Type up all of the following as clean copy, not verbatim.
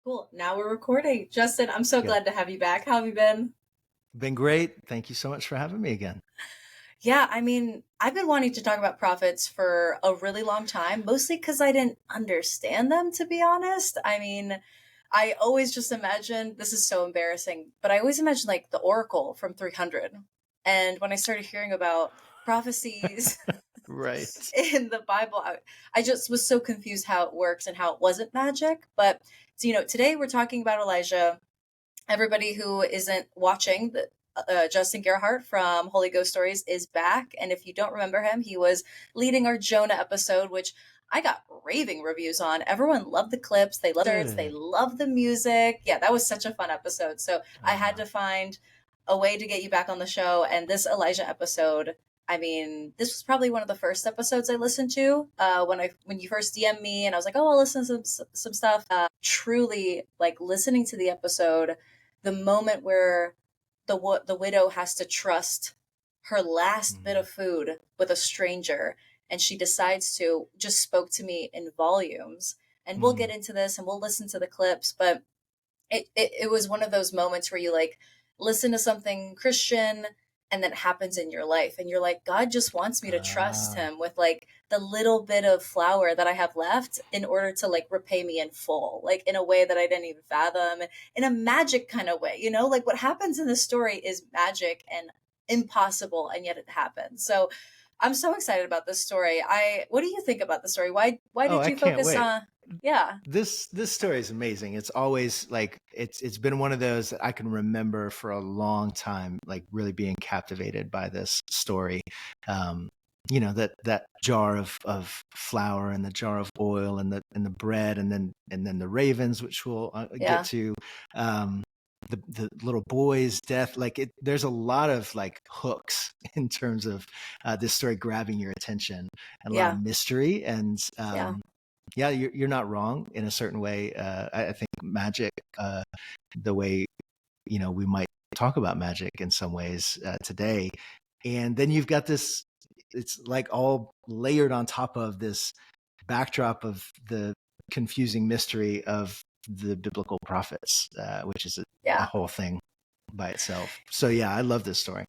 Cool. Now we're recording. Justin, I'm so Good. glad to have you back. How have you been? Been great. Thank you so much for having me again. Yeah, I've been wanting to talk about prophets for a really long time, mostly because I didn't understand them, to be honest. I always just imagined this is so embarrassing, but I always imagined like the Oracle from 300. And when I started hearing about prophecies Right. in the Bible, I just was so confused how it works and how it wasn't magic. But so, today we're talking about Elijah. Everybody who isn't watching, Justin Gerhardt from Holy Ghost Stories is back. And if you don't remember him, he was leading our Jonah episode, which I got raving reviews on. Everyone loved the clips. They loved it. They Good. loved the music. Yeah, that was such a fun episode. So I had Uh, to find a way to get you back on the show. And this Elijah episode, this was probably one of the first episodes I listened to when you first DM'd me, and I was like, oh, I'll listen to some stuff. Truly, like listening to the episode, the moment where the widow has to trust her last bit mm, of food with a stranger, and she decides to just spoke to me in volumes. And we'll mm. get into this and we'll listen to the clips, but it was one of those moments where you like listen to something Christian and then it happens in your life and you're like, God just wants me to trust Ah, him with like the little bit of flour that I have left in order to like repay me in full, like in a way that I didn't even fathom, in a magic kind of way, like what happens in the story is magic and impossible, and yet it happens. So I'm so excited about this story. What do you think about the story? Why oh, did I you can't focus wait. on? Yeah. This story is amazing. It's always like it's been one of those that I can remember for a long time, like really being captivated by this story. Um, that jar of flour and the jar of oil and the bread and then the ravens, which we'll get Yeah. to. Um, the little boy's death, like there's a lot of like hooks in terms of this story grabbing your attention, and a lot of Yeah. mystery. And Yeah. yeah, you're not wrong in a certain way. I think magic, the way we might talk about magic in some ways today, and then you've got this. It's like all layered on top of this backdrop of the confusing mystery of the biblical prophets, which is a Yeah. whole thing by itself. So yeah, I love this story.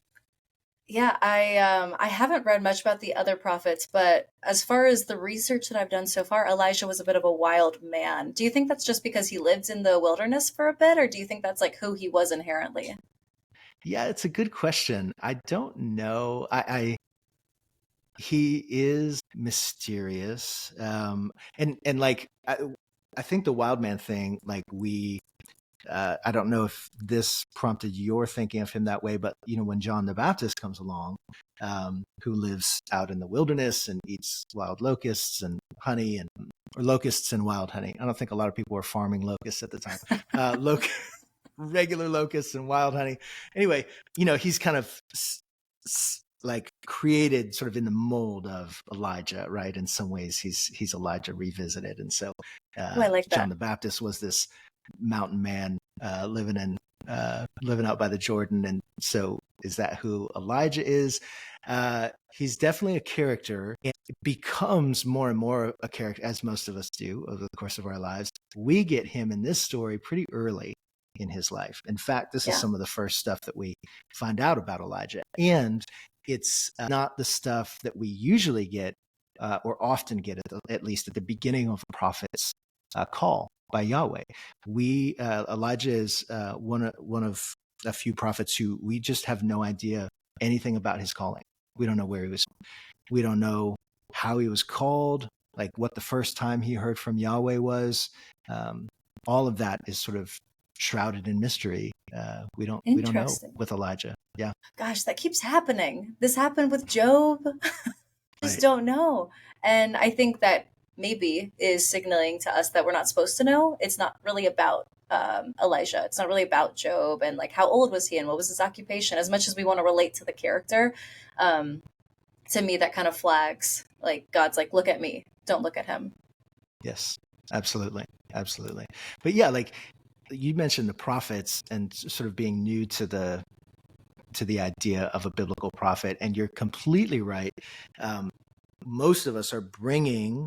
Yeah, I haven't read much about the other prophets, but as far as the research that I've done so far, Elijah was a bit of a wild man. Do you think that's just because he lived in the wilderness for a bit, or do you think that's like who he was inherently? Yeah, it's a good question. I don't know. He is mysterious, and like I think the wild man thing, like I don't know if this prompted your thinking of him that way, but when John the Baptist comes along, who lives out in the wilderness and eats wild locusts and honey, and or locusts and wild honey. I don't think a lot of people were farming locusts at the time. Regular locusts and wild honey. Anyway, he's kind of like created sort of in the mold of Elijah, right? In some ways, he's Elijah revisited, and so Oh, I like John that. the Baptist was this mountain man living out by the Jordan, and so is that who Elijah is? He's definitely a character, and becomes more and more a character, as most of us do over the course of our lives. We get him in this story pretty early in his life. In fact, this is Yeah. some of the first stuff that we find out about Elijah, and it's not the stuff that we usually get or often get at least at the beginning of a prophet's call by Yahweh. Elijah is one of a few prophets who we just have no idea anything about his calling. We don't know where he was. We don't know how he was called, like what the first time he heard from Yahweh was. Um, all of that is sort of shrouded in mystery. We don't know Interesting. with Elijah. Yeah, Gosh, that keeps happening. This happened with Job. Just right. don't know. And I think that maybe is signaling to us that we're not supposed to know. It's not really about Elijah. It's not really about Job and like how old was he and what was his occupation. As much as we want to relate to the character, um, to me that kind of flags like God's like, look at me, don't look at him. Yes, absolutely, absolutely. But yeah, like you mentioned the prophets and sort of being new to the idea of a biblical prophet, and you're completely right. Most of us are bringing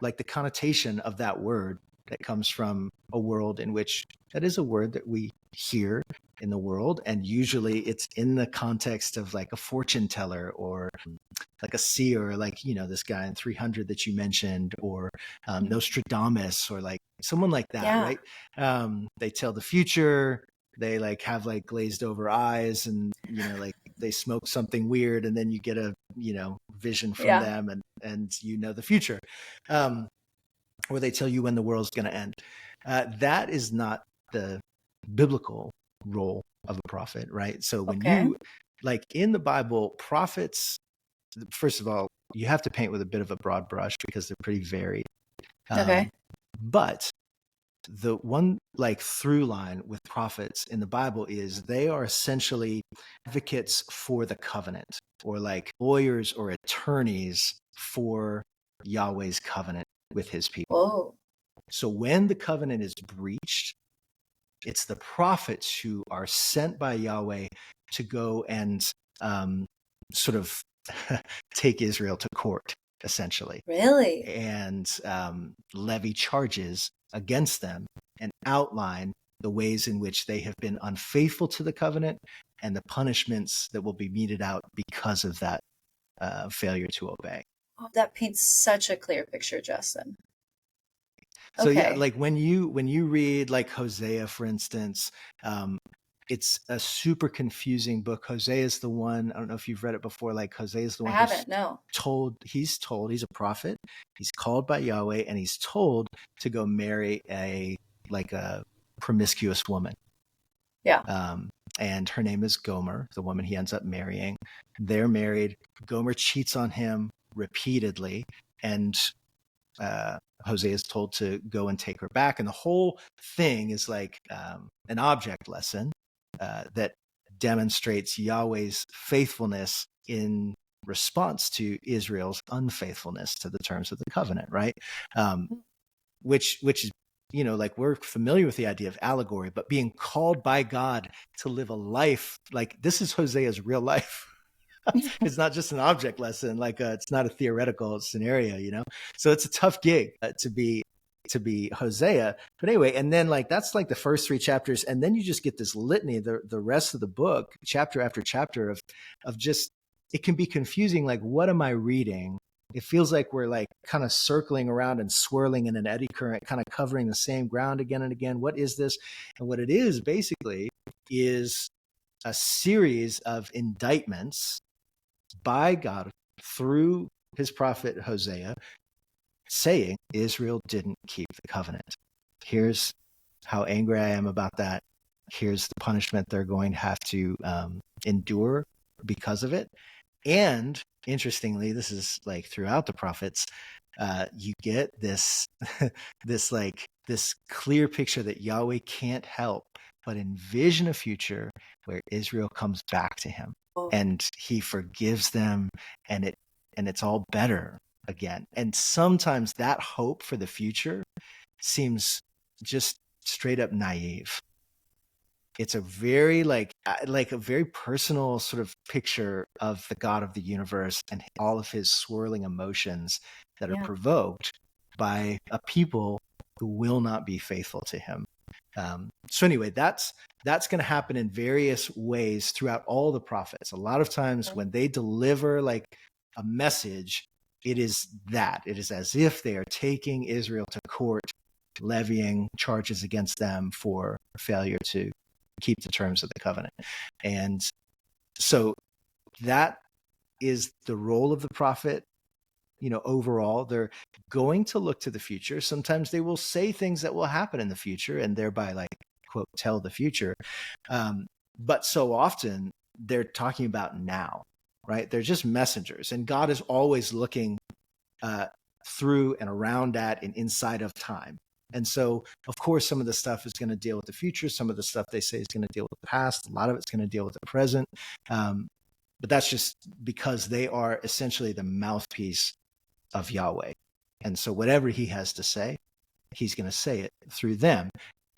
like the connotation of that word that comes from a world in which that is a word that we hear in the world. And usually it's in the context of like a fortune teller or like a seer, like, this guy in 300 that you mentioned, or Nostradamus, or like someone like that, Yeah. right? They tell the future. They like have like glazed over eyes, and like they smoke something weird, and then you get a vision from Yeah. them, and the future, or they tell you when the world's going to end. That is not the biblical role of a prophet, right? So when Okay. you like in the Bible, prophets, first of all, you have to paint with a bit of a broad brush because they're pretty varied. Okay. But the one like through line with prophets in the Bible is they are essentially advocates for the covenant, or like lawyers or attorneys for Yahweh's covenant with his people. Whoa. So when the covenant is breached, it's the prophets who are sent by Yahweh to go and sort of take Israel to court, essentially, Really? and levy charges against them and outline the ways in which they have been unfaithful to the covenant and the punishments that will be meted out because of that failure to obey. Oh, that paints such a clear picture, Justin. So yeah, Okay. like when you read like Hosea, for instance, it's a super confusing book. Hosea is the one, I don't know if you've read it before, like Hosea is the I one haven't, no. he's a prophet, he's called by Yahweh, and he's told to go marry a promiscuous woman. Yeah. And her name is Gomer, the woman he ends up marrying. They're married. Gomer cheats on him repeatedly, and Hosea is told to go and take her back. And the whole thing is like an object lesson that demonstrates Yahweh's faithfulness in response to Israel's unfaithfulness to the terms of the covenant, right? Which is, like we're familiar with the idea of allegory, but being called by God to live a life like this is Hosea's real life. It's not just an object lesson, like it's not a theoretical scenario, so it's a tough gig to be Hosea. But anyway, and then like that's like the first 3 chapters, and then you just get this litany, the rest of the book, chapter after chapter of just, it can be confusing, like what am I reading? It feels like we're like kind of circling around and swirling in an eddy current, kind of covering the same ground again and again. What is this? And what it is basically is a series of indictments by God through his prophet Hosea, saying Israel didn't keep the covenant. Here's how angry I am about that. Here's the punishment they're going to have to endure because of it. And interestingly, this is like throughout the prophets, you get this this clear picture that Yahweh can't help but envision a future where Israel comes back to him and he forgives them, and it's all better again. And sometimes that hope for the future seems just straight up naive. It's a very like a very personal sort of picture of the God of the universe and all of his swirling emotions that are provoked by a people who will not be faithful to him. So anyway, that's going to happen in various ways throughout all the prophets. A lot of times when they deliver like a message, it is as if they are taking Israel to court, levying charges against them for failure to keep the terms of the covenant. And so that is the role of the prophet. Overall, they're going to look to the future. Sometimes they will say things that will happen in the future and thereby like, quote, tell the future. But so often they're talking about now, right? They're just messengers, and God is always looking through and around that and inside of time. And so, of course, some of the stuff is going to deal with the future. Some of the stuff they say is going to deal with the past. A lot of it's going to deal with the present. But that's just because they are essentially the mouthpiece of Yahweh. And so whatever he has to say, he's going to say it through them.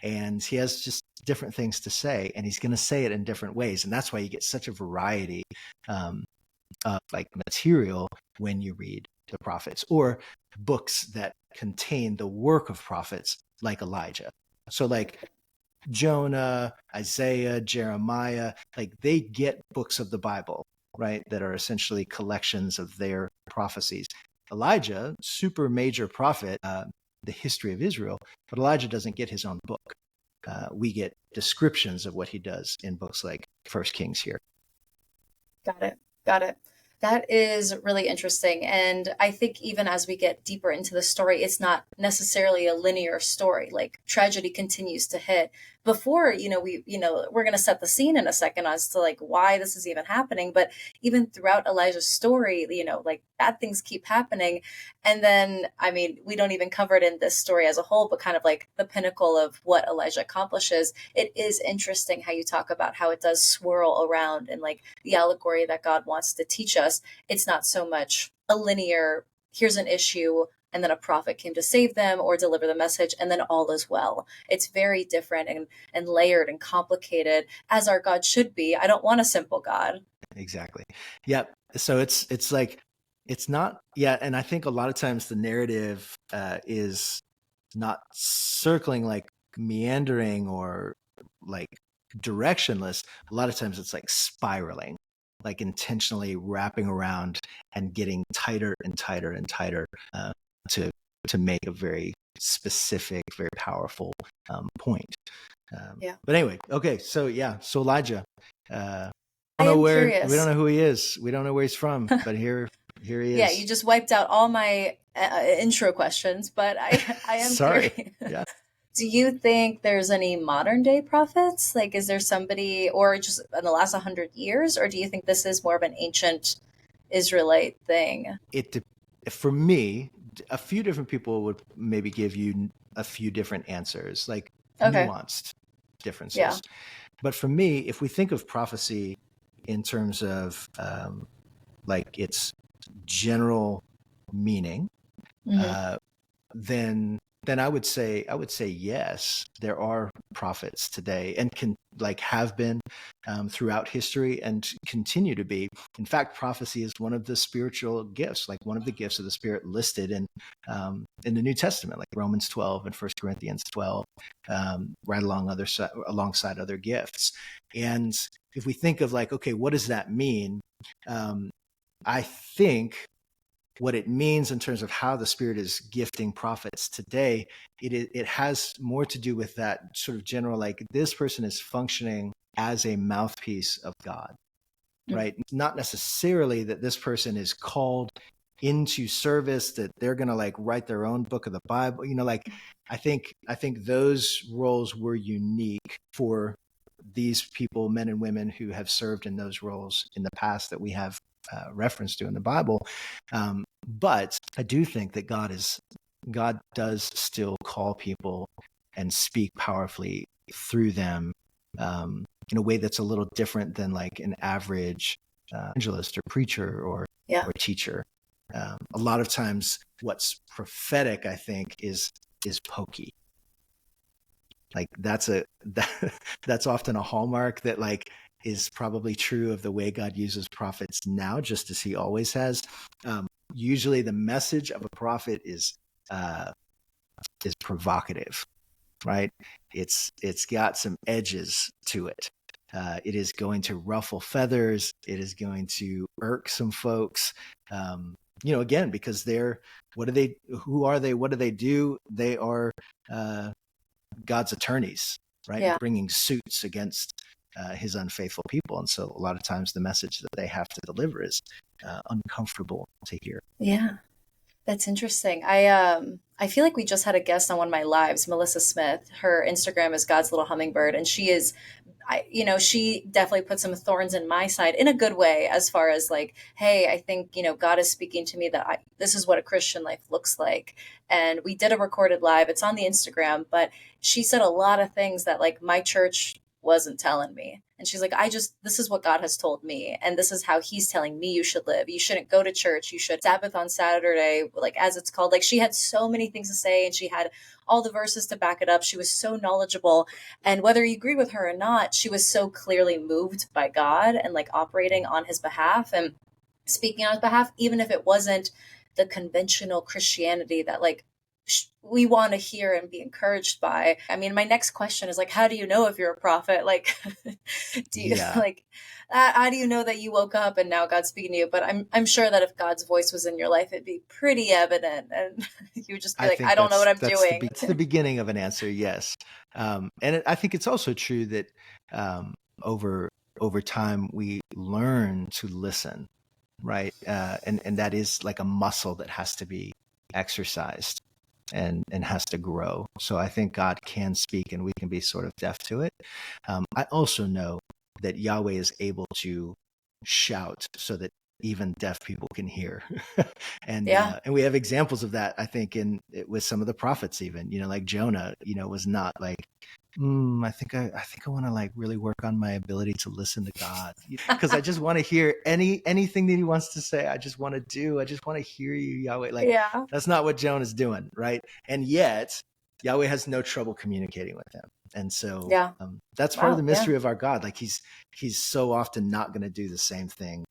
And he has just different things to say, and he's going to say it in different ways. And that's why you get such a variety of like material when you read the prophets or books that contain the work of prophets like Elijah. So like Jonah, Isaiah, Jeremiah, like they get books of the Bible, right, that are essentially collections of their prophecies. Elijah, super major prophet, the history of Israel, but Elijah doesn't get his own book. We get descriptions of what he does in books like First Kings here. Got it. Got it. That is really interesting. And I think even as we get deeper into the story, it's not necessarily a linear story. Like tragedy continues to hit before, we're going to set the scene in a second as to like why this is even happening. But even throughout Elijah's story, like bad things keep happening. And then, I mean, we don't even cover it in this story as a whole, but kind of like the pinnacle of what Elijah accomplishes. It is interesting how you talk about how it does swirl around and like the allegory that God wants to teach us. It's not so much a linear, here's an issue, and then a prophet came to save them or deliver the message, and then all is well. It's very different and layered and complicated, as our God should be. I don't want a simple God. Exactly. Yep. So it's like it's not. Yeah, and I think a lot of times the narrative is not circling, like meandering or like directionless. A lot of times it's like spiraling, like intentionally wrapping around and getting tighter and tighter and tighter to make a very specific, very powerful point. Yeah. But anyway, okay, so yeah, so Elijah. I am We don't curious. know who he is. We don't know where he's from, but here he Yeah, is. you just wiped out all my intro questions, but I am Sorry. curious. Yeah. Do you think there's any modern day prophets? Like, is there somebody, or just in the last 100 years, or do you think this is more of an ancient Israelite thing? It for me, a few different people would maybe give you a few different answers, like Okay. nuanced Yeah. differences. But for me, if we think of prophecy in terms of like its general meaning, Hmm. uh, then I would say yes, there are prophets today and can like have been throughout history and continue to be. In fact, prophecy is one of the spiritual gifts, like one of the gifts of the Spirit listed in the New Testament, like Romans 12 and 1 Corinthians 12, right alongside other gifts. And if we think of like, okay, what does that mean? I think what it means in terms of how the Spirit is gifting prophets today, it has more to do with that sort of general, like this person is functioning as a mouthpiece of God, right? Not necessarily that this person is called into service, that they're going to like write their own book of the Bible. Like I think those roles were unique for these people, men and women who have served in those roles in the past that we have reference to in the Bible. But I do think that God does still call people and speak powerfully through them in a way that's a little different than like an average evangelist or preacher Yeah. or teacher. A lot of times, what's prophetic, I think, is pokey. Like that's often a hallmark that like is probably true of the way God uses prophets now, just as He always has. Usually, the message of a prophet is provocative, right? It's got some edges to it. It is going to ruffle feathers. It is going to irk some folks. Again, because who are they? What do they do? They are God's attorneys, right? Yeah. Bringing suits against his unfaithful people. And so a lot of times the message that they have to deliver is uncomfortable to hear. Yeah. That's interesting. I feel like we just had a guest on one of my lives, Melissa Smith. Her Instagram is God's Little Hummingbird, and she definitely put some thorns in my side in a good way, as far as like, hey, I think God is speaking to me that this is what a Christian life looks like. And we did a recorded live. It's on the Instagram, but she said a lot of things that like my church wasn't telling me. And she's like, this is what God has told me. And this is how He's telling me you should live. You shouldn't go to church. You should Sabbath on Saturday, like as it's called. Like she had so many things to say and she had all the verses to back it up. She was so knowledgeable. And whether you agree with her or not, she was so clearly moved by God and like operating on His behalf and speaking on His behalf, even if it wasn't the conventional Christianity that like we want to hear and be encouraged by. I mean, my next question is like, how do you know if you're a prophet? Like, do you Yeah, like, how do you know that you woke up and now God's speaking to you? But I'm sure that if God's voice was in your life, it'd be pretty evident, and you would just be I like, I think don't know what I'm that's doing. the beginning of an answer. Yes, I think it's also true that um, over time we learn to listen, right? And that is like a muscle that has to be exercised and has to grow. So I think God can speak, and we can be sort of deaf to it. I also know that Yahweh is able to shout so that even deaf people can hear, Yeah, and we have examples of that. I think with some of the prophets, even like Jonah, was not like, I think I want to like really work on my ability to listen to God, because I just want to hear anything that He wants to say. I just want to hear you, Yahweh. Like, yeah, that's not what Jonah's doing, right? And yet Yahweh has no trouble communicating with him. And so yeah. that's part of the Wow, yeah, mystery of our God. Like he's so often not going to do the same thing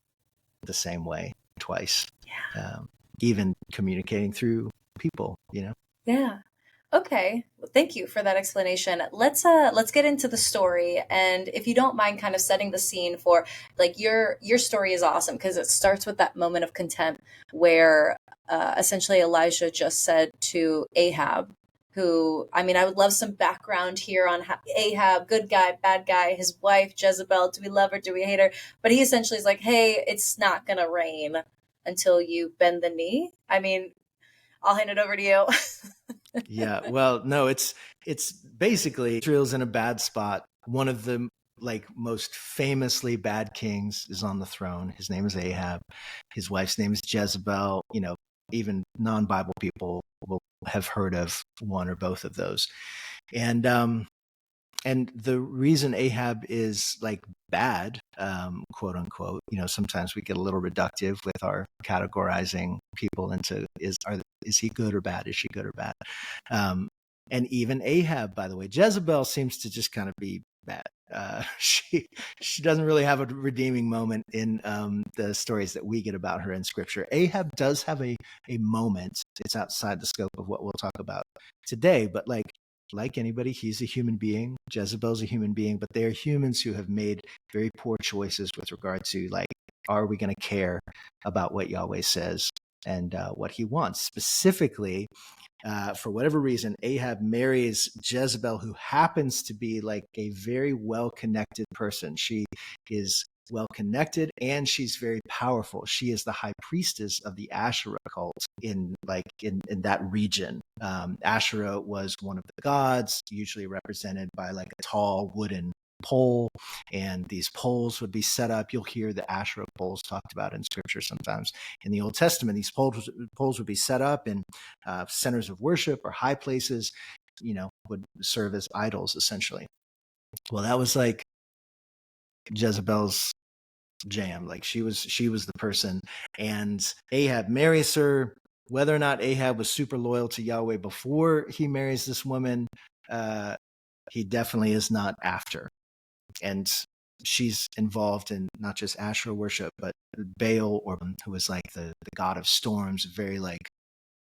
the same way twice, yeah, um, even communicating through people. yeah. Okay. Well, thank you for that explanation. Let's get into the story, and if you don't mind kind of setting the scene for like your story is awesome because it starts with that moment of contempt where essentially Elijah just said to Ahab, who, I mean, I would love some background here on Ahab, good guy, bad guy, his wife Jezebel, do we love her, do we hate her? But he essentially is like, hey, it's not gonna rain until you bend the knee. I mean, I'll hand it over to you. Yeah. Well, no, it's basically Israel's in a bad spot. One of the like most famously bad kings is on the throne. His name is Ahab. His wife's name is Jezebel. Even non-Bible people will have heard of one or both of those. And the reason Ahab is like bad, quote unquote, sometimes we get a little reductive with our categorizing people into is he good or bad? Is she good or bad? Um, and even Ahab, by the way, Jezebel seems to just kind of be bad. She doesn't really have a redeeming moment in the stories that we get about her in Scripture. Ahab does have a moment. It's outside the scope of what we'll talk about today, but like anybody, he's a human being. Jezebel's a human being, but they are humans who have made very poor choices with regard to like, are we going to care about what Yahweh says and what He wants? Specifically, for whatever reason, Ahab marries Jezebel, who happens to be like a very well-connected person. She is well-connected and she's very powerful. She is the high priestess of the Asherah cult in that region. Asherah was one of the gods, usually represented by like a tall wooden pole, and these poles would be set up. You'll hear the Asherah poles talked about in Scripture sometimes. In the Old Testament, these poles would be set up in centers of worship or high places, would serve as idols essentially. Well, that was like Jezebel's jam. Like she was the person, and Ahab marries her. Whether or not Ahab was super loyal to Yahweh before he marries this woman, he definitely is not after. And she's involved in not just Asherah worship, but Baal, who was like the god of storms, very like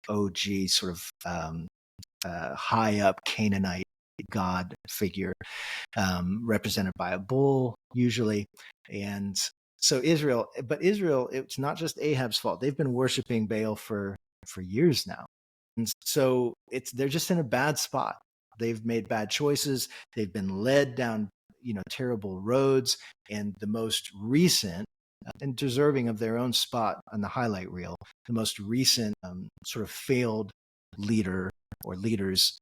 OG sort of high up Canaanite god figure, represented by a bull usually. And so Israel, it's not just Ahab's fault. They've been worshiping Baal for years now. And so they're just in a bad spot. They've made bad choices. They've been led down, terrible roads. And the most recent, and deserving of their own spot on the highlight reel, the most recent sort of failed leader or leaders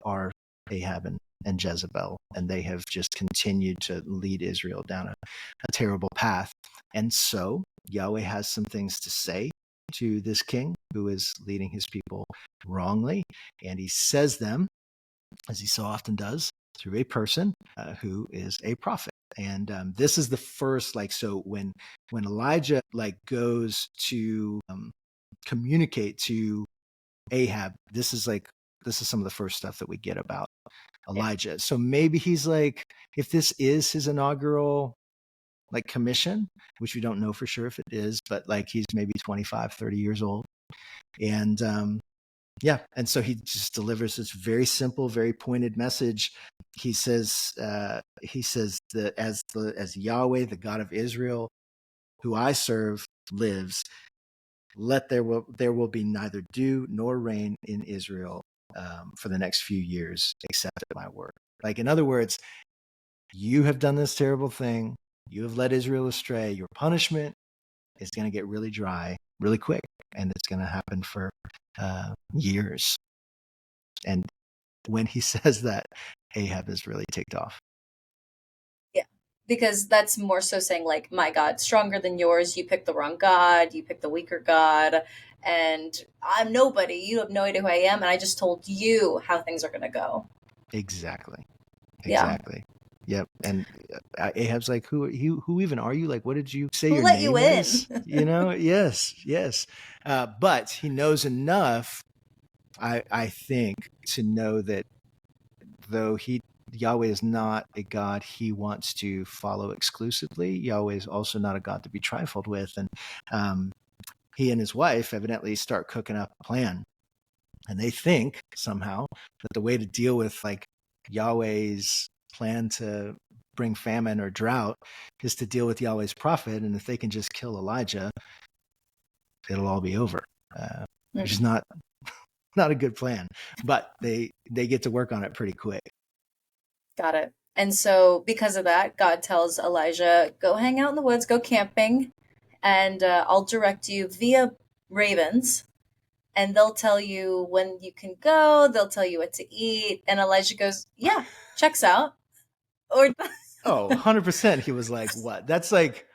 are Ahab and Jezebel, and they have just continued to lead Israel down a terrible path. And so Yahweh has some things to say to this king who is leading his people wrongly, and He says them, as He so often does, through a person who is a prophet. And this is the first, so when Elijah goes to communicate to Ahab, this is some of the first stuff that we get about Elijah. Yeah. So maybe he's like, if this is his inaugural commission, which we don't know for sure if it is, but he's maybe 25, 30 years old. And Yeah. And so he just delivers this very simple, very pointed message. He says that as Yahweh, the God of Israel, who I serve, lives, there will be neither dew nor rain in Israel for the next few years, except at my word. Like, in other words, you have done this terrible thing. You have led Israel astray. Your punishment is going to get really dry really quick, and it's going to happen for years. And when he says that, Ahab is really ticked off. Yeah. Because that's more so saying, like, my God's stronger than yours. You picked the wrong God. You picked the weaker God. And I'm nobody. You have no idea who I am. And I just told you how things are going to go. Exactly. Yeah. Yep. And Ahab's like, who even are you? Like, what did you say Who your let you name in? is? Yes. But he knows enough, I think, to know that though Yahweh is not a God he wants to follow exclusively, Yahweh is also not a God to be trifled with. And he and his wife evidently start cooking up a plan. And they think somehow that the way to deal with like Yahweh's plan to bring famine or drought is to deal with Yahweh's prophet. And if they can just kill Elijah, it'll all be over. Which is not a good plan, but they get to work on it pretty quick. Got it. And so, because of that, God tells Elijah, go hang out in the woods, go camping, and I'll direct you via ravens. And they'll tell you when you can go, they'll tell you what to eat. And Elijah goes, yeah, checks out. Or 100%. He was like, what? That's like,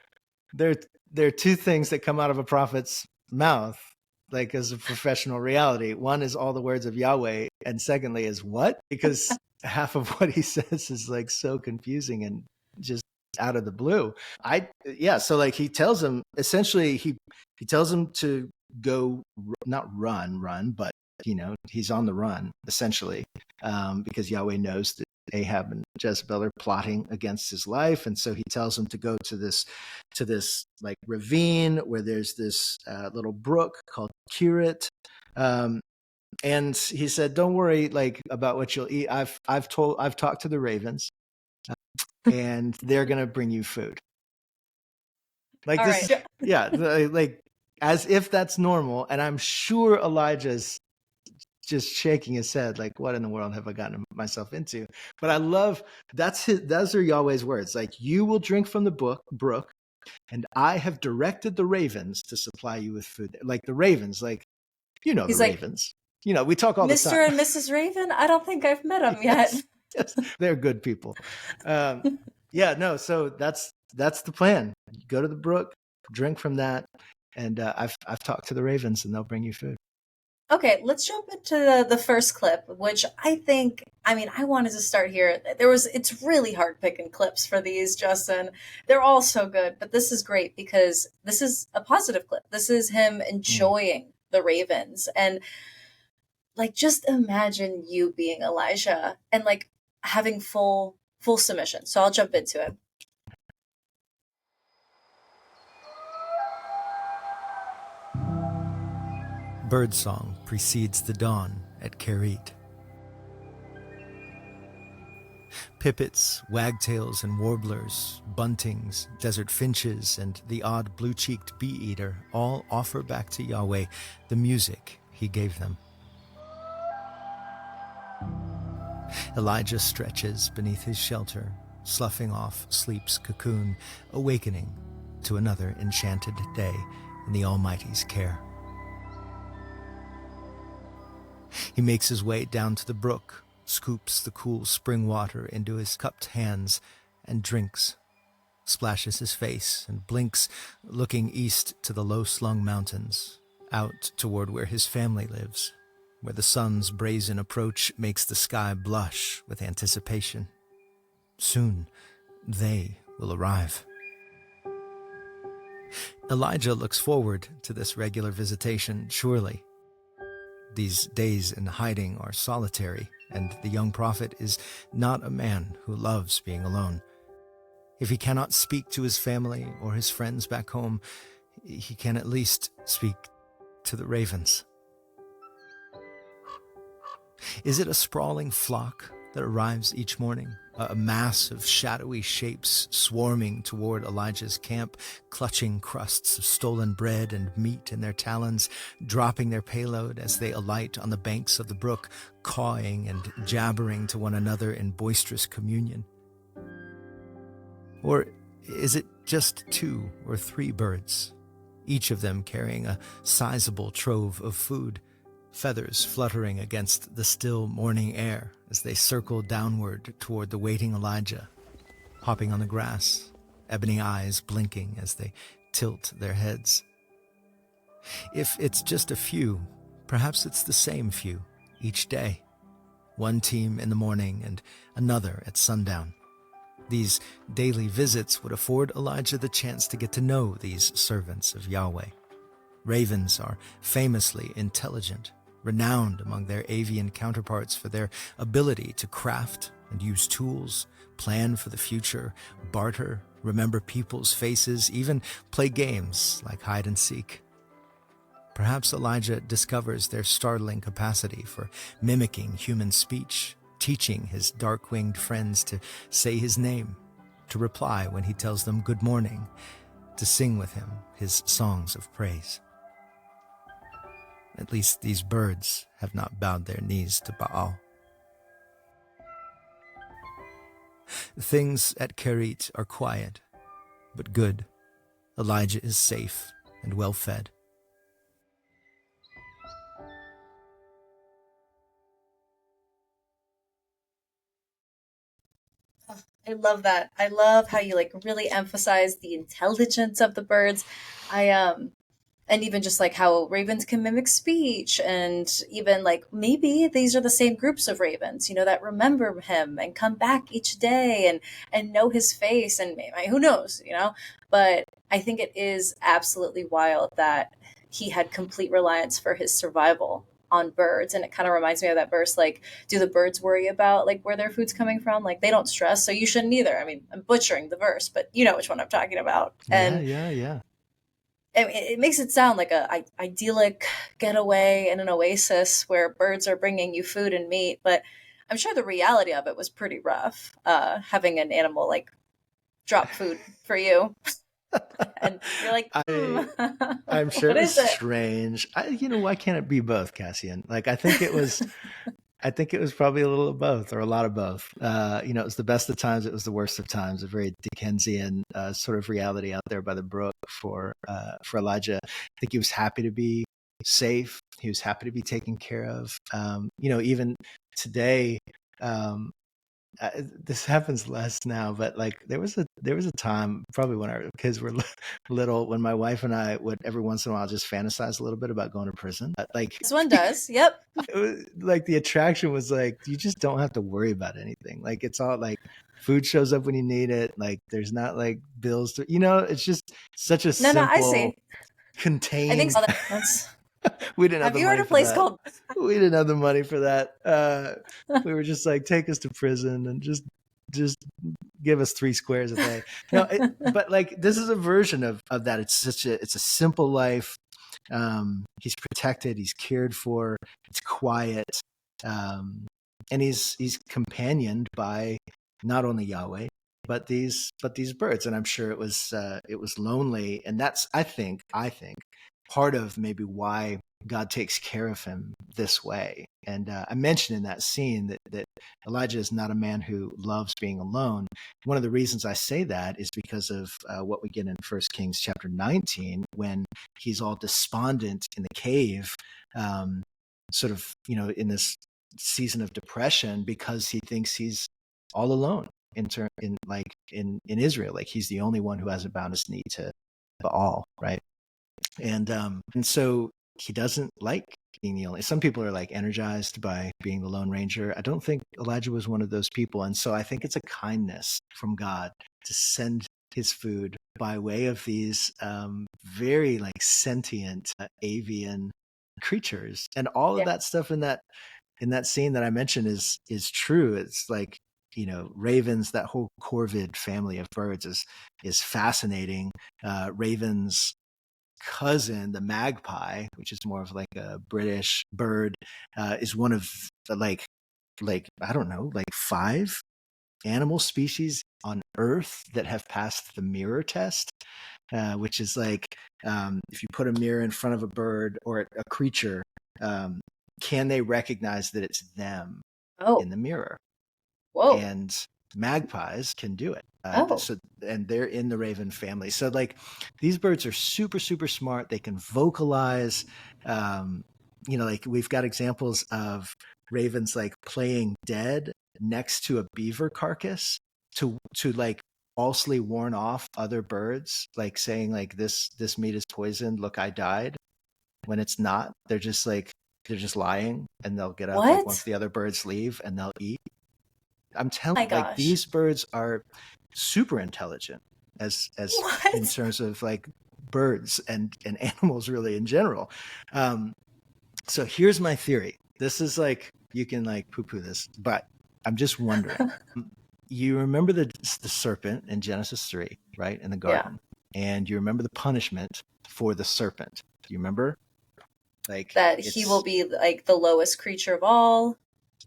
there are two things that come out of a prophet's mouth, like as a professional reality. One is all the words of Yahweh, and secondly is what? Because half of what he says is like so confusing and just out of the blue. So like he tells him, essentially he tells him to go, not run, but he's on the run essentially, because Yahweh knows that Ahab and Jezebel are plotting against his life. And so he tells him to go to this like ravine where there's this little brook called Gerhardt. And he said, don't worry like about what you'll eat. I've talked to the ravens and they're going to bring you food. Like all this, right. Yeah, like as if that's normal. And I'm sure Elijah's just shaking his head like, what in the world have I gotten myself into? But I love, those are Yahweh's words. Like, you will drink from the brook, and I have directed the ravens to supply you with food. Like the ravens, like, he's the like, ravens. We talk all the time. Mr. and Mrs. Raven? I don't think I've met them yet. Yes, they're good people. So that's the plan. You go to the brook, drink from that, and I've talked to the ravens, and they'll bring you food. Okay, let's jump into the first clip, which I wanted to start here. It's really hard picking clips for these, Justin. They're all so good, but this is great because this is a positive clip. This is him enjoying the ravens. And like, just imagine you being Elijah and like having full submission. So I'll jump into it. Birdsong precedes the dawn at Gerhardt. Pipits, wagtails, and warblers, buntings, desert finches, and the odd blue-cheeked bee-eater all offer back to Yahweh the music he gave them. Elijah stretches beneath his shelter, sloughing off sleep's cocoon, awakening to another enchanted day in the Almighty's care. He makes his way down to the brook, scoops the cool spring water into his cupped hands, and drinks, splashes his face, and blinks, looking east to the low-slung mountains, out toward where his family lives, where the sun's brazen approach makes the sky blush with anticipation. Soon, they will arrive. Elijah looks forward to this regular visitation, surely. These days in hiding are solitary, and the young prophet is not a man who loves being alone. If he cannot speak to his family or his friends back home, he can at least speak to the ravens. Is it a sprawling flock that arrives each morning? A mass of shadowy shapes swarming toward Elijah's camp, clutching crusts of stolen bread and meat in their talons, dropping their payload as they alight on the banks of the brook, cawing and jabbering to one another in boisterous communion? Or is it just 2 or 3 birds, each of them carrying a sizable trove of food, feathers fluttering against the still morning air as they circle downward toward the waiting Elijah, hopping on the grass, ebony eyes blinking as they tilt their heads? If it's just a few, perhaps it's the same few each day. One team in the morning and another at sundown. These daily visits would afford Elijah the chance to get to know these servants of Yahweh. Ravens are famously intelligent, renowned among their avian counterparts for their ability to craft and use tools, plan for the future, barter, remember people's faces, even play games like hide and seek. Perhaps Elijah discovers their startling capacity for mimicking human speech, teaching his dark-winged friends to say his name, to reply when he tells them good morning, to sing with him his songs of praise. At least these birds have not bowed their knees to Baal. Things at Kerit are quiet, but good. Elijah is safe and well fed. I love that. I love how you like really emphasize the intelligence of the birds. I and even just like how ravens can mimic speech, and even like maybe these are the same groups of ravens, that remember him and come back each day and know his face, and maybe, who knows. But I think it is absolutely wild that he had complete reliance for his survival on birds. And it kind of reminds me of that verse, like, do the birds worry about like where their food's coming from? Like, they don't stress, so you shouldn't either. I mean, I'm butchering the verse, but you know which one I'm talking about. And Yeah. it makes it sound like a idyllic getaway in an oasis where birds are bringing you food and meat. But I'm sure the reality of it was pretty rough, having an animal like drop food for you. And you're like, I I'm sure what it was is it? strange. Why can't it be both, Cassian? Like, I think it was probably a little of both, or a lot of both. It was the best of times, it was the worst of times. A very Dickensian sort of reality out there by the brook for Elijah. I think he was happy to be safe. He was happy to be taken care of. Even today, um, this happens less now, but like there was a time, probably when our kids were little, when my wife and I would every once in a while just fantasize a little bit about going to prison. Like, This one does. Yep. it was, like, the attraction was like you just don't have to worry about anything. Like, it's all like food shows up when you need it. Like, there's not like bills to, it's just such a No, I simple, see. I think contained. so. That's. We didn't have Have the you heard money of a for place that. called? We didn't have the money for that. We were just like, take us to prison and just give us 3 squares a day. But like, this is a version of that. It's a simple life. He's protected. He's cared for. It's quiet. And he's companioned by not only Yahweh, but these birds. And I'm sure it was lonely. And that's, I think part of maybe why God takes care of him this way. And I mentioned in that scene that Elijah is not a man who loves being alone. One of the reasons I say that is because of what we get in 1 Kings chapter 19, when he's all despondent in the cave, sort of, in this season of depression, because he thinks he's all alone in Israel. Like, he's the only one who hasn't bowed his knee to Baal, right? And so he doesn't like being the only. Some people are like energized by being the Lone Ranger. I don't think Elijah was one of those people. And so I think it's a kindness from God to send his food by way of these very like sentient avian creatures. And all of that stuff in that scene that I mentioned is true. It's like, ravens, that whole corvid family of birds is fascinating. Ravens cousin, the magpie, which is more of like a British bird, is one of like I don't know, like 5 animal species on Earth that have passed the mirror test, which is like if you put a mirror in front of a bird or a creature, can they recognize that it's them Oh, in the mirror? whoa. And magpies can do it. Oh, And they're in the raven family. So like these birds are super, super smart. They can vocalize. Like we've got examples of ravens like playing dead next to a beaver carcass to like falsely warn off other birds, like saying like this meat is poisoned. Look, I died. When it's not, they're just lying, and they'll get up like once what? the other birds leave, and they'll eat. I'm Oh telling my you, like gosh. these birds are super intelligent as in What? terms of like birds and animals really in general. So here's my theory. This is like, you can like poo-poo this, but I'm just wondering. You remember the serpent in Genesis 3, right, in the Yeah. garden, and you remember the punishment for the serpent. Do you remember? Like That he will be like the lowest creature of all.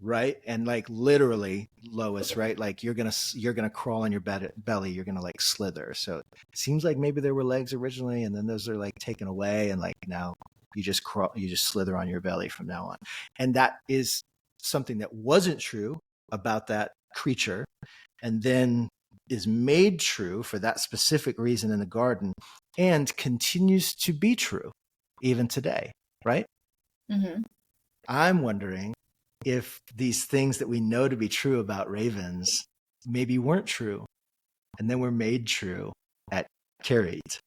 right, and like literally lowest, right? Like you're gonna crawl on your belly, you're gonna like slither. So it seems like maybe there were legs originally, and then those are like taken away, and like now you just slither on your belly from now on. And that is something that wasn't true about that creature, and then is made true for that specific reason in the garden, and continues to be true even today, right? Mm-hmm. I'm wondering if these things that we know to be true about ravens maybe weren't true, and then were made true at Kerit,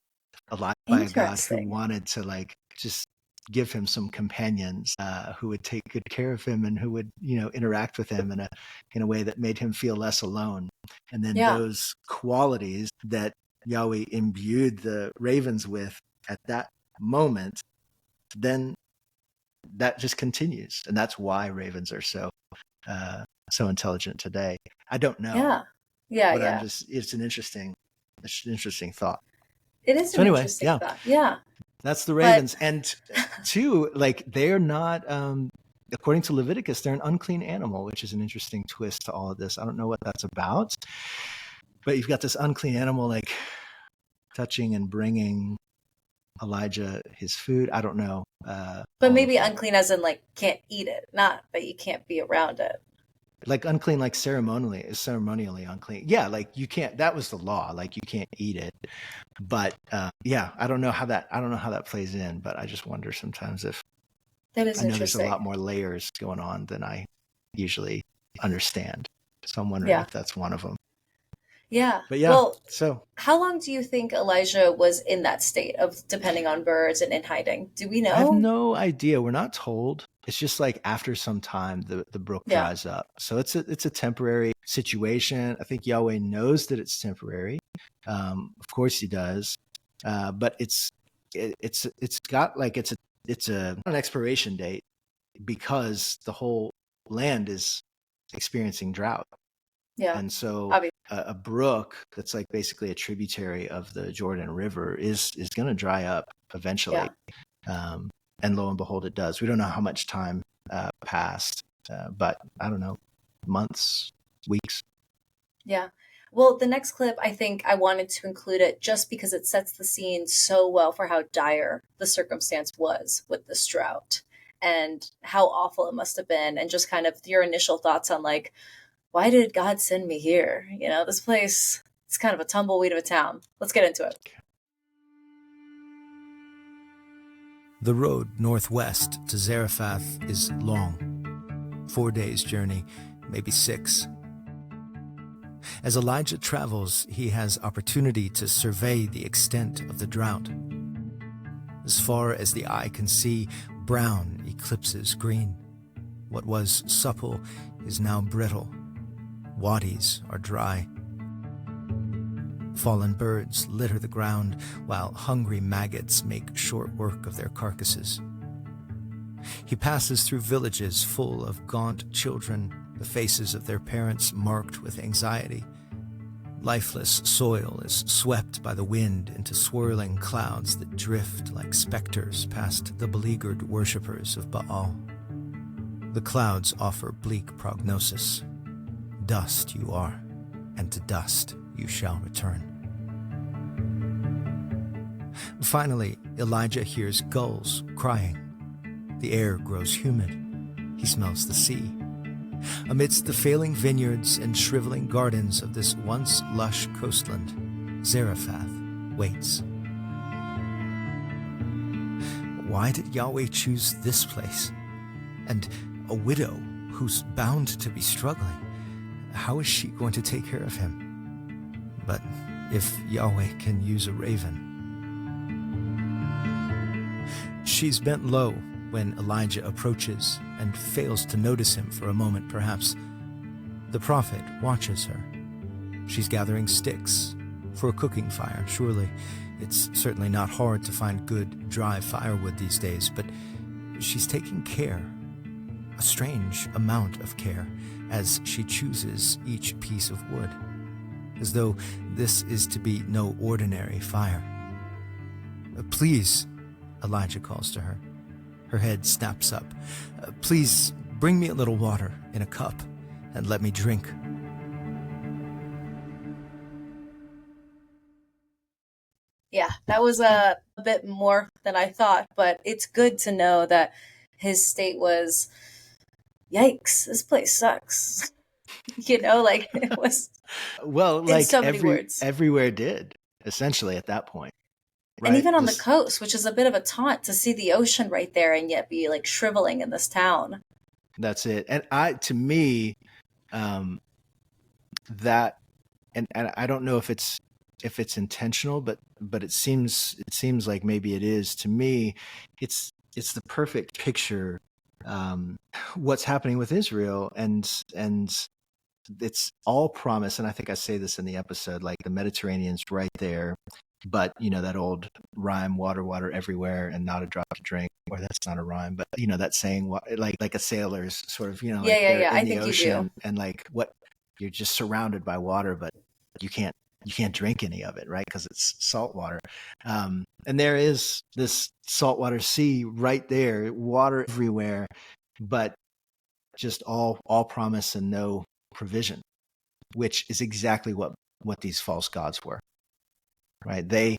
alive by a god who Interesting. wanted to like just give him some companions who would take good care of him and who would interact with him in a way that made him feel less alone. And then Yeah. those qualities that Yahweh imbued the ravens with at that moment, then that just continues, and that's why ravens are so intelligent today. I don't know, Yeah. Yeah. but Yeah. it's an interesting thought. It is So an anyway, interesting yeah, thought. Yeah. that's the But ravens. And two, like they're not, according to Leviticus, they're an unclean animal, which is an interesting twist to all of this. I don't know what that's about, but you've got this unclean animal like touching and bringing Elijah his food. I don't know. but maybe unclean as in like can't eat it, not that you can't be around it. Like unclean, like ceremonially unclean. Yeah, like you can't. That was the law. Like you can't eat it. But yeah, I don't know how that plays in. But I just wonder sometimes if That is I know there's a interesting. lot more layers going on than I usually understand. So I'm wondering Yeah. if that's one of them. Yeah. But yeah, Well, so how long do you think Elijah was in that state of depending on birds and in hiding? Do we I have know? no idea. We're not told. It's just like after some time, the brook Yeah. dries up. So it's a temporary situation. I think Yahweh knows that it's temporary. Of course he does. But it's got like it's an expiration date because the whole land is experiencing drought. Yeah. And so Obviously. a brook that's like basically a tributary of the Jordan River is going to dry up eventually. Yeah. And lo and behold, it does. We don't know how much time passed, but I don't know, months, weeks. Yeah. Well, the next clip, I think I wanted to include it just because it sets the scene so well for how dire the circumstance was with this drought and how awful it must have been, and just kind of your initial thoughts on like, why did God send me here? You know, this place, it's kind of a tumbleweed of a town. Let's get into it. The road northwest to Zarephath is long. 4 days' journey, maybe 6. As Elijah travels, he has opportunity to survey the extent of the drought. As far as the eye can see, brown eclipses green. What was supple is now brittle. Wadis are dry. Fallen birds litter the ground, while hungry maggots make short work of their carcasses. He passes through villages full of gaunt children, the faces of their parents marked with anxiety. Lifeless soil is swept by the wind into swirling clouds that drift like specters past the beleaguered worshippers of Baal. The clouds offer bleak prognosis. Dust you are, and to dust you shall return. Finally, Elijah hears gulls crying. The air grows humid. He smells the sea. Amidst the failing vineyards and shriveling gardens of this once lush coastland, Zarephath waits. Why did Yahweh choose this place? And a widow who's bound to be struggling, how is she going to take care of him? But if Yahweh can use a raven. She's bent low when Elijah approaches and fails to notice him for a moment, perhaps. The prophet watches her. She's gathering sticks for a cooking fire, surely. It's certainly not hard to find good, dry firewood these days, but she's taking care, a strange amount of care, as she chooses each piece of wood, as though this is to be no ordinary fire. Please, Elijah calls to her. Her head snaps up. Please bring me a little water in a cup and let me drink. Yeah, that was a bit more than I thought, but it's good to know that his state was, yikes, this place sucks. Like it was Well, in like so many words. everywhere did, essentially, at that point. And Right? even on the coast, which is a bit of a taunt to see the ocean right there and yet be like shriveling in this town. That's it. And to me, that, and I don't know if it's intentional, but it seems like maybe it is. To me, it's the perfect picture, what's happening with Israel, and it's all promise. And I think I say this in the episode, like the Mediterranean's right there, but that old rhyme, water everywhere and not a drop to drink, or that's not a rhyme, but that saying, like a sailor's sort of, like they're in I the think ocean, you do. and like you're just surrounded by water, but you can't drink any of it, right? Because it's salt water. And there is this saltwater sea right there, water everywhere, but just all promise and no provision, which is exactly what these false gods were, right? They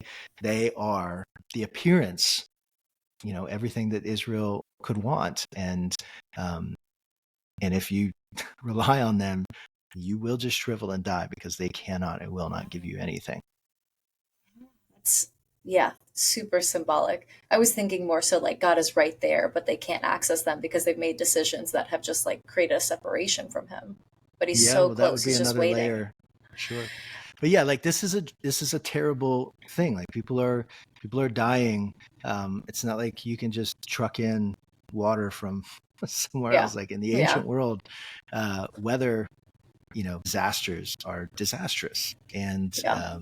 are the appearance, everything that Israel could want, and if you rely on them, you will just shrivel and die, because they cannot and will not give you anything. It's, yeah, super symbolic. I was thinking more so like God is right there, but they can't access them because they've made decisions that have just like created a separation from him. But he's Yeah, so well, that would close, be he's just another waiting. layer. Sure. But yeah, like this is a terrible thing. Like people are dying. It's not like you can just truck in water from somewhere Yeah. else. Like in the Yeah. ancient world, weather, disasters are disastrous, and Yeah.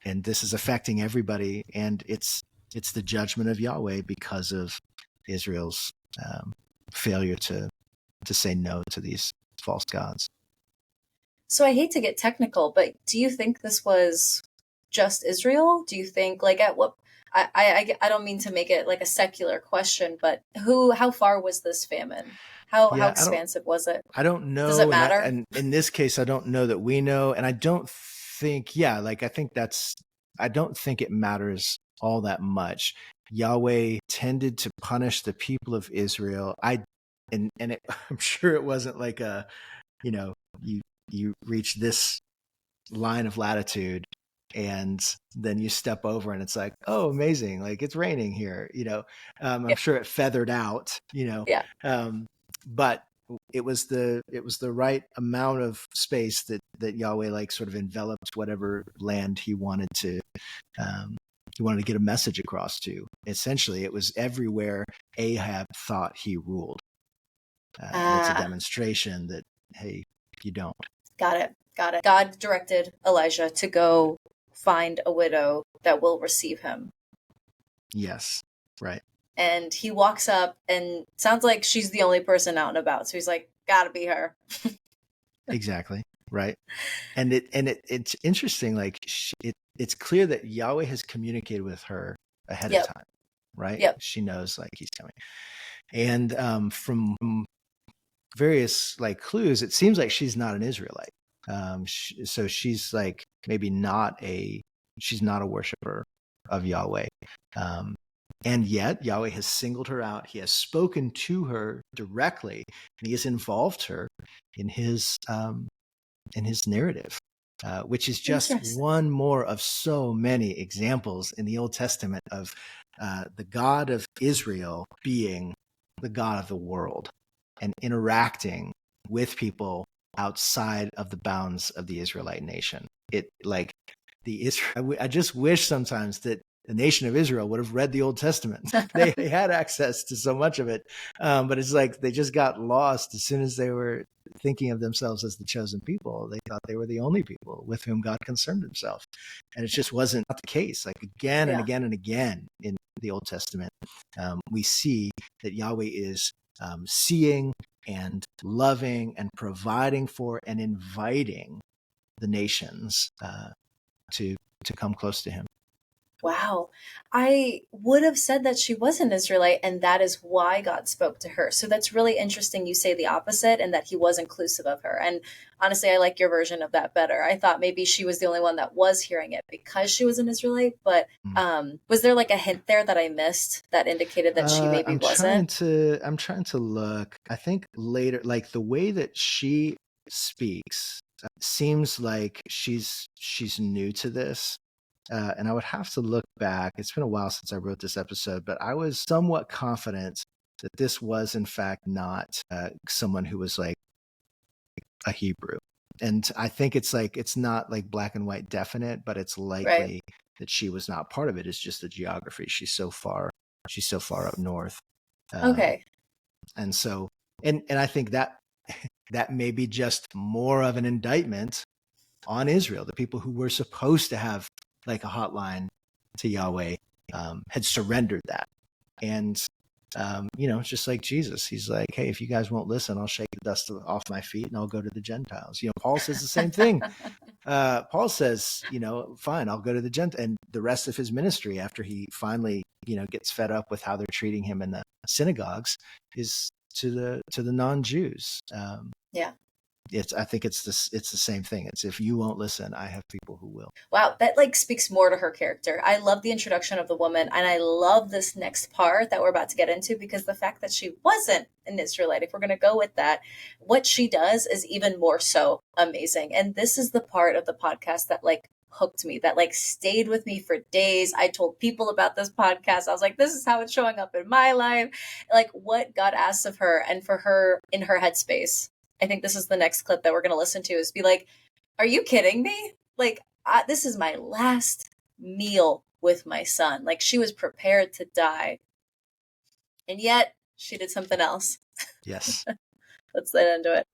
this is affecting everybody, and it's the judgment of Yahweh because of Israel's failure to say no to these false gods. So I hate to get technical, but do you think this was just Israel? Do you think like at what I don't mean to make it like a secular question, but how far was this famine? How Yeah, expansive was it? I don't know. Does it matter? And in this case, I don't know that we know. And I don't think, I don't think it matters all that much. Yahweh tended to punish the people of Israel. I'm sure it wasn't like you reach this line of latitude and then you step over and it's like, oh, amazing. Like it's raining here, I'm sure it feathered out, Yeah. but it was the right amount of space that Yahweh like sort of enveloped whatever land he wanted to get a message across to. Essentially, it was everywhere Ahab thought he ruled. It's a demonstration that, hey, you don't. Got it. God directed Elijah to go find a widow that will receive him. Yes, right. And he walks up and sounds like she's the only person out and about. So he's like, gotta be her. Exactly. Right. And it's interesting. Like it's clear that Yahweh has communicated with her ahead of time. Right. Yep. She knows like he's coming. And from various like clues, it seems like she's not an Israelite. So she's like maybe she's not a worshiper of Yahweh. And yet Yahweh has singled her out. He has spoken to her directly, and he has involved her in his narrative, which is just one more of so many examples in the Old Testament of the God of Israel being the God of the world and interacting with people outside of the bounds of the Israelite nation. I just wish sometimes that the nation of Israel would have read the Old Testament. They had access to so much of it, but it's like they just got lost as soon as they were thinking of themselves as the chosen people. They thought they were the only people with whom God concerned himself. And it just wasn't the case. Like again and again and again in the Old Testament, we see that Yahweh is seeing and loving and providing for and inviting the nations to come close to him. Wow. I would have said that she was an Israelite, and that is why God spoke to her. So that's really interesting. You say the opposite, and that he was inclusive of her. And honestly, I like your version of that better. I thought maybe she was the only one that was hearing it because she was an Israelite. But was there like a hint there that I missed that indicated that she maybe wasn't? I'm trying to look. I think later, like the way that she speaks seems like she's new to this. And I would have to look back. It's been a while since I wrote this episode, but I was somewhat confident that this was, in fact, not someone who was like a Hebrew. And I think it's not like black and white definite, but it's likely that she was not part of it. It's just the geography. She's so far up north. Okay. And so, and I think that may be just more of an indictment on Israel. The people who were supposed to have like a hotline to Yahweh had surrendered that. And, it's just like Jesus. He's like, hey, if you guys won't listen, I'll shake the dust off my feet and I'll go to the Gentiles. Paul says the same thing. Paul says, fine, I'll go to the Gentiles. And the rest of his ministry, after he finally, gets fed up with how they're treating him in the synagogues, is to the non-Jews. I think it's the same thing. It's if you won't listen, I have people who will. Wow, that like speaks more to her character. I love the introduction of the woman, and I love this next part that we're about to get into, because the fact that she wasn't an Israelite, if we're going to go with that, what she does is even more so amazing. And this is the part of the podcast that like hooked me, that like stayed with me for days. I told people about this podcast. I was like, this is how it's showing up in my life, like what God asks of her, and for her in her headspace. I think this is the next clip that we're going to listen to, is be like, are you kidding me? Like, this is my last meal with my son. Like, she was prepared to die. And yet she did something else. Yes. Let's get into it.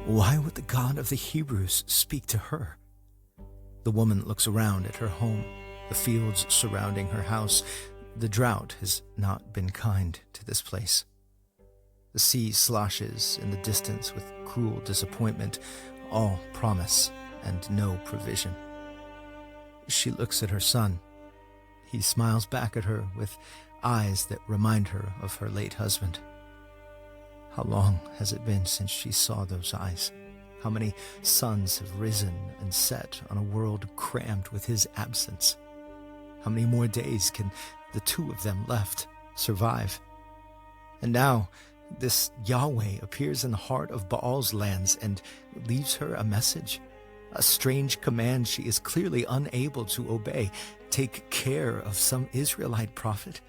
Why would the God of the Hebrews speak to her? The woman looks around at her home, the fields surrounding her house. The drought has not been kind to this place. The sea sloshes in the distance with cruel disappointment, all promise and no provision. She looks at her son. He smiles back at her with eyes that remind her of her late husband. How long has it been since she saw those eyes? How many suns have risen and set on a world crammed with his absence? How many more days can the two of them left survive? And now, this Yahweh appears in the heart of Baal's lands and leaves her a message, a strange command she is clearly unable to obey. Take care of some Israelite prophet,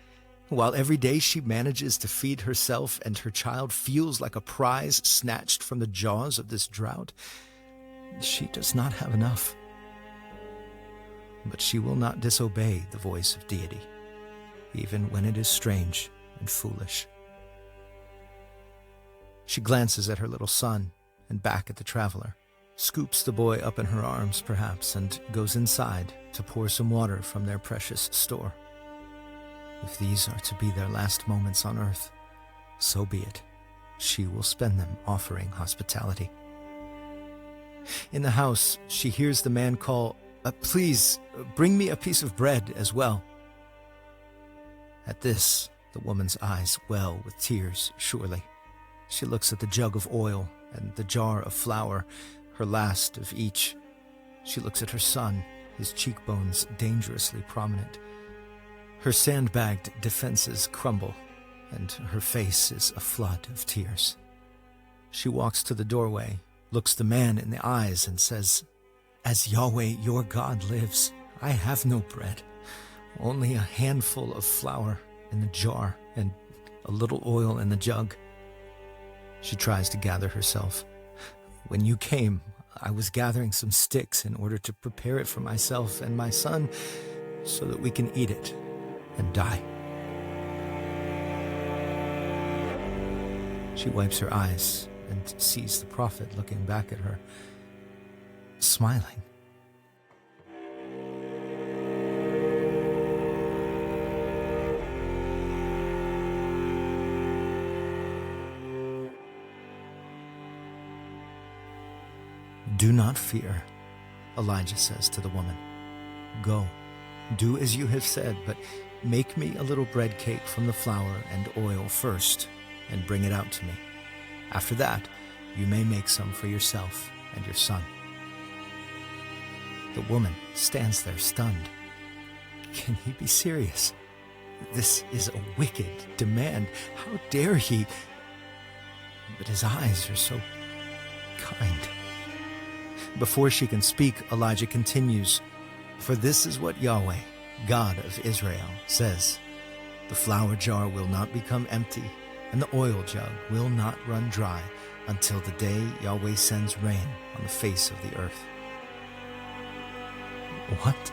while every day she manages to feed herself and her child feels like a prize snatched from the jaws of this drought. She does not have enough. But she will not disobey the voice of deity, even when it is strange and foolish. She glances at her little son and back at the traveler, scoops the boy up in her arms perhaps, and goes inside to pour some water from their precious store. If these are to be their last moments on earth, so be it. She will spend them offering hospitality. In the house, she hears the man call, please, bring me a piece of bread as well. At this, The woman's eyes well with tears, surely. She looks at the jug of oil and the jar of flour, her last of each. She looks at her son, his cheekbones dangerously prominent. Her sandbagged defenses crumble, and her face is a flood of tears. She walks to the doorway, looks the man in the eyes, and says, "As Yahweh your God lives, I have no bread, only a handful of flour in the jar and a little oil in the jug." She tries to gather herself. "When you came, I was gathering some sticks in order to prepare it for myself and my son so that we can eat it and die." She wipes her eyes and sees the prophet looking back at her, smiling. "Do not fear," Elijah says to the woman. "Go, do as you have said, but make me a little bread cake from the flour and oil first, and bring it out to me. After that, you may make some for yourself and your son." The woman stands there stunned. Can he be serious? This is a wicked demand. How dare he? But his eyes are so kind. Before she can speak, Elijah continues, "For this is what Yahweh, God of Israel, says. The flour jar will not become empty, and the oil jug will not run dry until the day Yahweh sends rain on the face of the earth." What?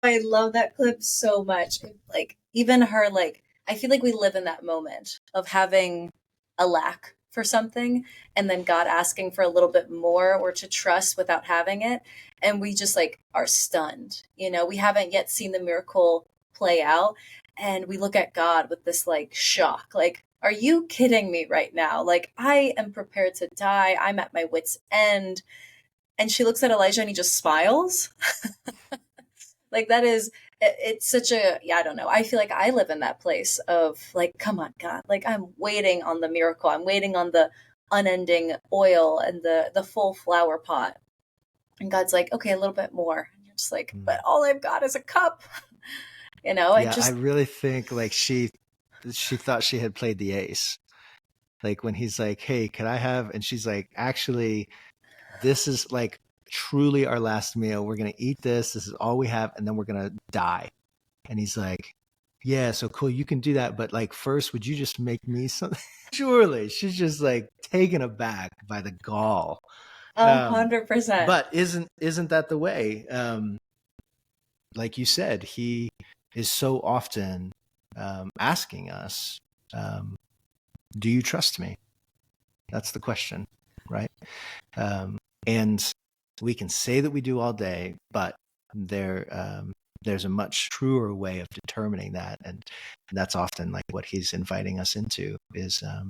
I love that clip so much. Like, even her, like, I feel like we live in that moment of having a lack for something and then God asking for a little bit more or to trust without having it. And we just like are stunned. You know, we haven't yet seen the miracle play out. And we look at God with this like shock, like, are you kidding me right now? Like, I am prepared to die. I'm at my wit's end. And she looks at Elijah and he just smiles. Like, that is, it's such a, yeah, I don't know. I feel like I live in that place of like, come on, God, like I'm waiting on the miracle. I'm waiting on the unending oil and the full flower pot. And God's like, okay, a little bit more. And you're just like, but all I've got is a cup. You know, it Yeah, just, I really think like she thought she had played the ace. Like when he's like, "Hey, can I have?" And she's like, "Actually, this is like truly our last meal. We're gonna eat this. This is all we have, and then we're gonna die." And he's like, "Yeah, so cool. You can do that, but like first, would you just make me something?" Surely, she's just like taken aback by the gall. 100%. But isn't that the way? Like you said, he is so often asking us, "Do you trust me?" That's the question, right? And we can say that we do all day, but there's a much truer way of determining that, and that's often like what he's inviting us into is a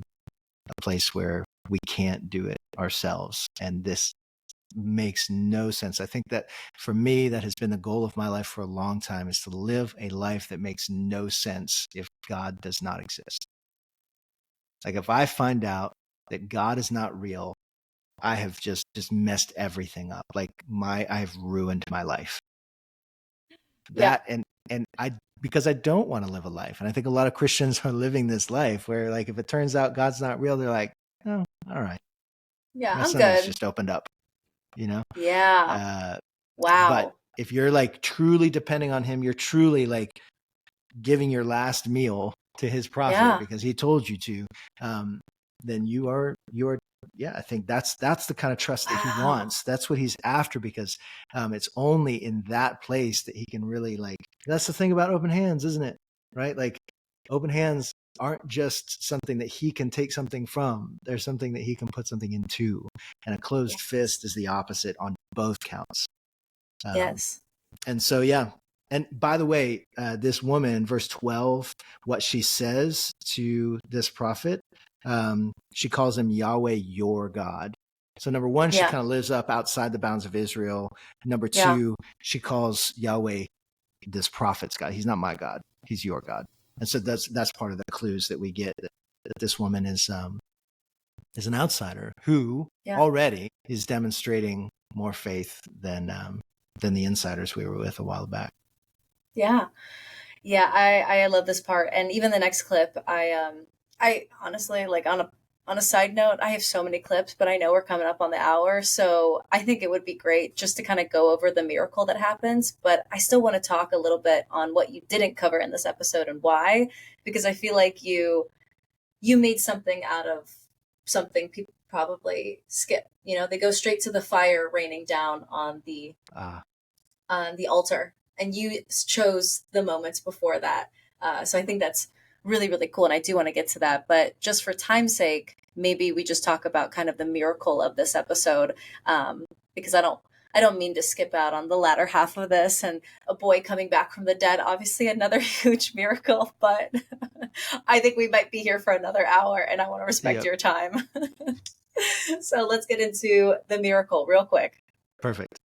place where we can't do it ourselves, and this makes no sense. I think that for me, that has been the goal of my life for a long time, is to live a life that makes no sense if God does not exist. Like if I find out that God is not real, I have just messed everything up. Like I have ruined my life. Yeah. That and I, because I don't want to live a life. And I think a lot of Christians are living this life where like if it turns out God's not real, they're like, "Oh, all right. Yeah, My I'm Sunday's good. just opened up," you know? Yeah. Uh, but Wow. if you're like truly depending on him, you're truly like giving your last meal to his prophet Yeah. because he told you to, then you're yeah, I think that's the kind of trust that he Wow. wants. That's what he's after, because it's only in that place that he can really like, that's the thing about open hands, isn't it? Right? Like open hands aren't just something that he can take something from. There's something that he can put something into. And a closed fist is the opposite on both counts. Yes. And so, yeah. And by the way, this woman, verse 12, what she says to this prophet, she calls him Yahweh, your God. So number one, she Yeah. kind of lives up outside the bounds of Israel. Number Yeah. two, she calls Yahweh this prophet's God. He's not my God. He's your God. And so that's part of the clues that we get, that this woman is an outsider who already is demonstrating more faith than the insiders we were with a while back. Yeah. Yeah, I love this part. And even the next clip, I honestly, like, on a side note, I have so many clips, but I know we're coming up on the hour, so I think it would be great just to kind of go over the miracle that happens, but I still want to talk a little bit on what you didn't cover in this episode and why, because I feel like you made something out of something people probably skip. You know, they go straight to the fire raining down on the altar, and you chose the moments before that. So I think that's really, really cool. And I do want to get to that. But just for time's sake, maybe we just talk about kind of the miracle of this episode, because I don't mean to skip out on the latter half of this, and a boy coming back from the dead, obviously another huge miracle, but I think we might be here for another hour, and I want to respect your time. So let's get into the miracle real quick. Perfect.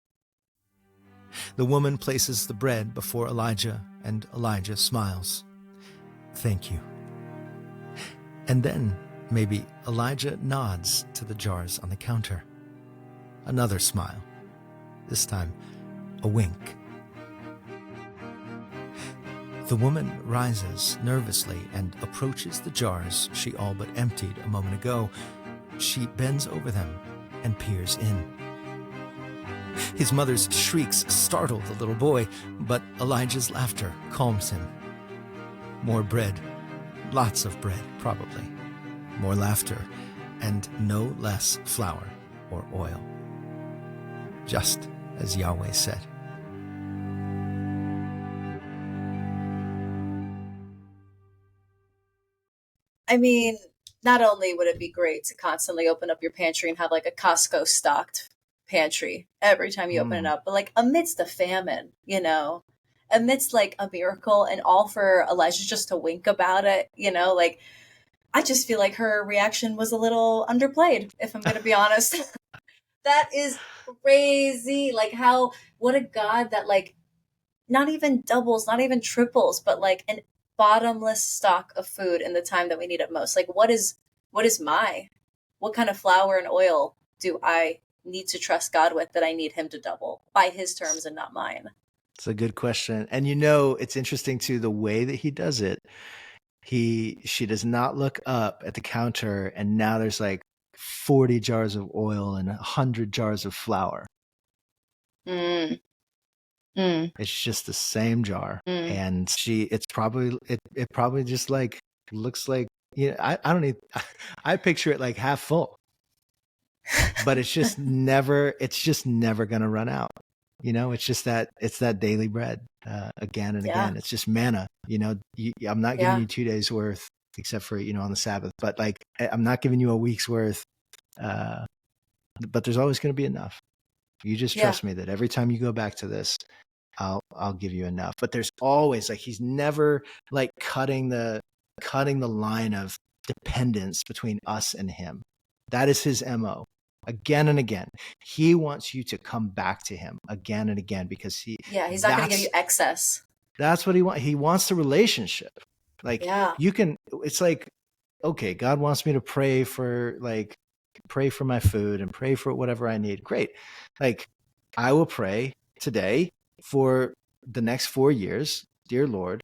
The woman places the bread before Elijah, and Elijah smiles. Thank you. And then maybe Elijah nods to the jars on the counter. Another smile. This time, a wink. The woman rises nervously and approaches the jars she all but emptied a moment ago. She bends over them and peers in. His mother's shrieks startle the little boy, but Elijah's laughter calms him. More bread, lots of bread, probably. More laughter, and no less flour or oil. Just as Yahweh said. I mean, not only would it be great to constantly open up your pantry and have like a Costco stocked pantry every time you open it up, but like amidst a famine, you know, amidst like a miracle, and all for Elijah just to wink about it, you know, like I just feel like her reaction was a little underplayed, if I'm going to be honest. That is crazy. Like what a God that like not even doubles, not even triples, but like an bottomless stock of food in the time that we need it most. Like what kind of flour and oil do I need to trust God with that I need him to double by his terms and not mine? It's a good question. And you know, it's interesting too, the way that he does it. She does not look up at the counter and now there's like 40 jars of oil and 100 jars of flour. It's just the same jar. And it probably just like looks like, you know, I picture it like half full, but it's just never going to run out. You know, it's that daily bread again and again. It's just manna. You know, I'm not giving you 2 days worth, except for, you know, on the Sabbath, but like, I'm not giving you a week's worth. But there's always going to be enough. You just trust me that every time you go back to this, I'll give you enough. But there's always like, he's never like cutting the line of dependence between us and him. That is his MO. Again and again, he wants you to come back to him again and again, because he's not going to give you excess. That's what he wants. He wants the relationship. Like it's like, okay, God wants me to pray for my food and pray for whatever I need. Great. Like I will pray today for the next 4 years, dear Lord,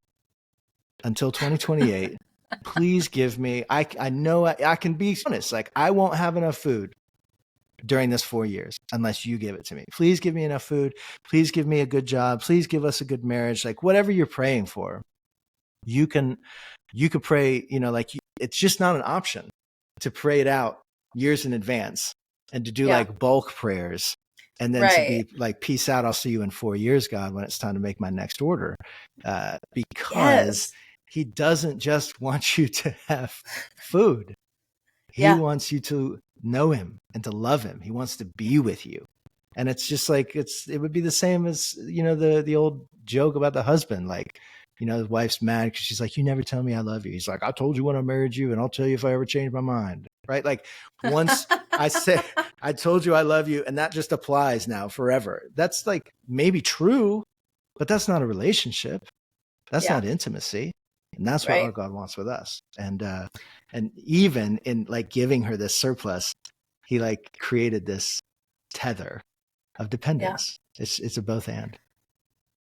until 2028. Please give me, I know I can be honest. Like I won't have enough food during this 4 years unless you give it to me. Please give me enough food. Please give me a good job. Please give us a good marriage. Like whatever you're praying for, you could pray, you know, like it's just not an option to pray it out years in advance and to do like bulk prayers and then to be like, peace out. I'll see you in 4 years, God, when it's time to make my next order. Because he doesn't just want you to have food. He wants you to know him and to love him. He wants to be with you. And it's just like, it would be the same as, you know, the old joke about the husband. Like, you know, the wife's mad because she's like, you never tell me I love you. He's like, I told you when I married you and I'll tell you if I ever change my mind. Right. Like once I I told you I love you. And that just applies now forever. That's like maybe true, but that's not a relationship. That's Yeah. not intimacy. And that's what our Right. God wants with us. And even in like giving her this surplus, he like created this tether of Yeah. dependence. It's a both and.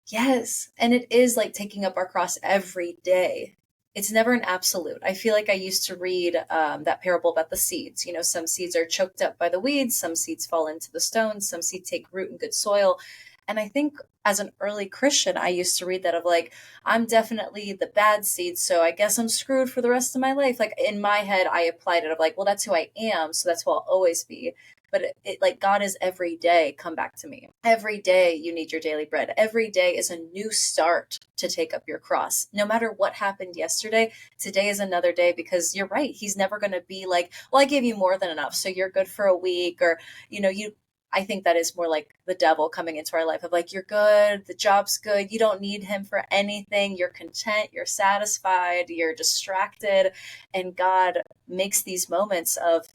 Yes. And it is like taking up our cross every day. It's never an absolute. I feel like I used to read that parable about the seeds. You know, some seeds are choked up by the weeds, some seeds fall into the stones, some seeds take root in good soil. And I think as an early Christian, I used to read that of like, I'm definitely the bad seed, so I guess I'm screwed for the rest of my life. Like in my head, I applied it of like, well, that's who I am, so that's who I'll always be. But it like God is every day, come back to me. Every day you need your daily bread. Every day is a new start to take up your cross. No matter what happened yesterday, today is another day, because you're right. He's never going to be like, well, I gave you more than enough, so you're good for a week. Or, I think that is more like the devil coming into our life of like, you're good, the job's good, you don't need him for anything, you're content, you're satisfied, you're distracted. And God makes these moments of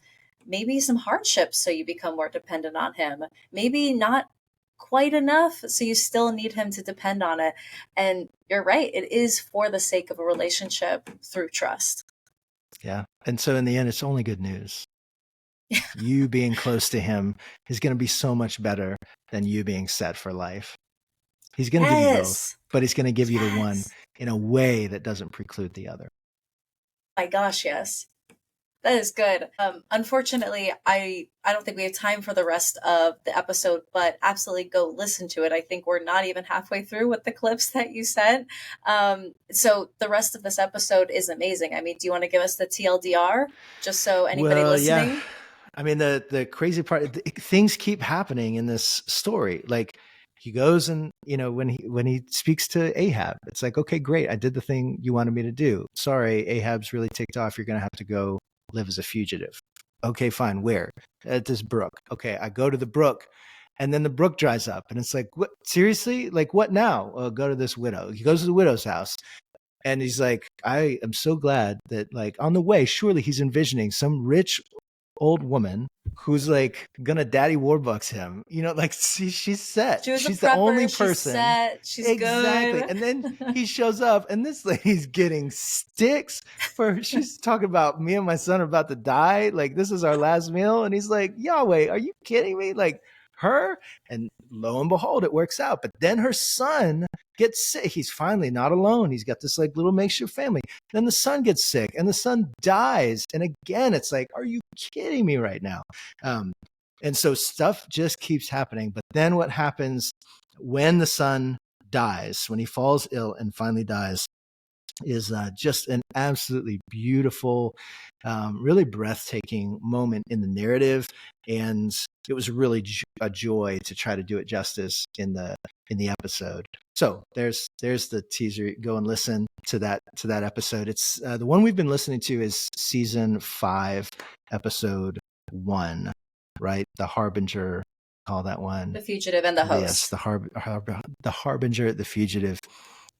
maybe some hardships so you become more dependent on him. Maybe not quite enough, so you still need him to depend on it. And you're right, it is for the sake of a relationship through trust. Yeah. And so in the end, it's only good news. You being close to him is going to be so much better than you being set for life. He's going to give you both, but he's going to give you the one in a way that doesn't preclude the other. My gosh, yes. That is good. Unfortunately, I don't think we have time for the rest of the episode, but absolutely go listen to it. I think we're not even halfway through with the clips that you sent. So the rest of this episode is amazing. I mean, do you want to give us the TLDR just so anybody listening? Yeah. I mean, the crazy part, things keep happening in this story. Like he goes and, when he speaks to Ahab, it's like, okay, great. I did the thing you wanted me to do. Sorry, Ahab's really ticked off. You're going to have to go live as a fugitive. Okay, fine. Where? At this brook. Okay, I go to the brook, and then the brook dries up, and it's like, what? Seriously? Like, what now? Go to this widow. He goes to the widow's house, and he's like, I am so glad that, like, on the way, surely he's envisioning some rich old woman who's like gonna daddy warbucks him. Like, she's set. She's the only person. She's set. She's exactly. good. And then he shows up, and this lady's getting sticks she's talking about, me and my son are about to die. Like, this is our last meal. And he's like, Yahweh, are you kidding me? Like, her? And lo and behold, it works out. But then her son gets sick. He's finally not alone. He's got this like little makeshift family. Then the son gets sick, and the son dies. And again, it's like, are you kidding me right now? And so stuff just keeps happening. But then what happens when the son dies, when he falls ill and finally dies, is just an absolutely beautiful, really breathtaking moment in the narrative. And it was really a joy to try to do it justice in the episode. So there's the teaser. Go and listen to that episode. It's the one we've been listening to is season 5, episode 1, right? The Harbinger, call that one. The Fugitive and the Host. Yes, the Harbinger, the Fugitive,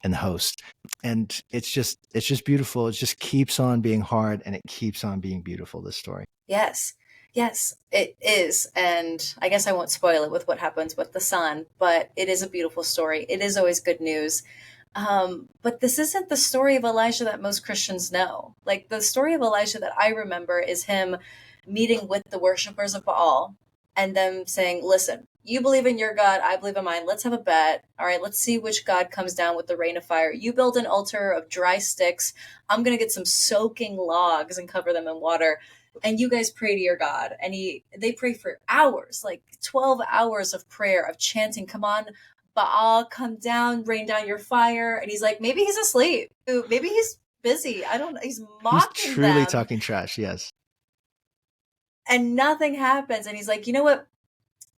and the Host. And it's just beautiful. It just keeps on being hard, and it keeps on being beautiful, this story. Yes, it is. And I guess I won't spoil it with what happens with the son, but it is a beautiful story. It is always good news. But this isn't the story of Elijah that most Christians know. Like, the story of Elijah that I remember is him meeting with the worshipers of Baal and them saying, listen, you believe in your God, I believe in mine. Let's have a bet. All right, let's see which God comes down with the rain of fire. You build an altar of dry sticks. I'm going to get some soaking logs and cover them in water. And you guys pray to your God. And they pray for hours, like 12 hours of prayer, of chanting, come on, Baal, come down, rain down your fire. And he's like, maybe he's asleep. Maybe he's busy. I don't know. He's mocking He's truly them. Talking trash, yes. And nothing happens. And he's like, you know what?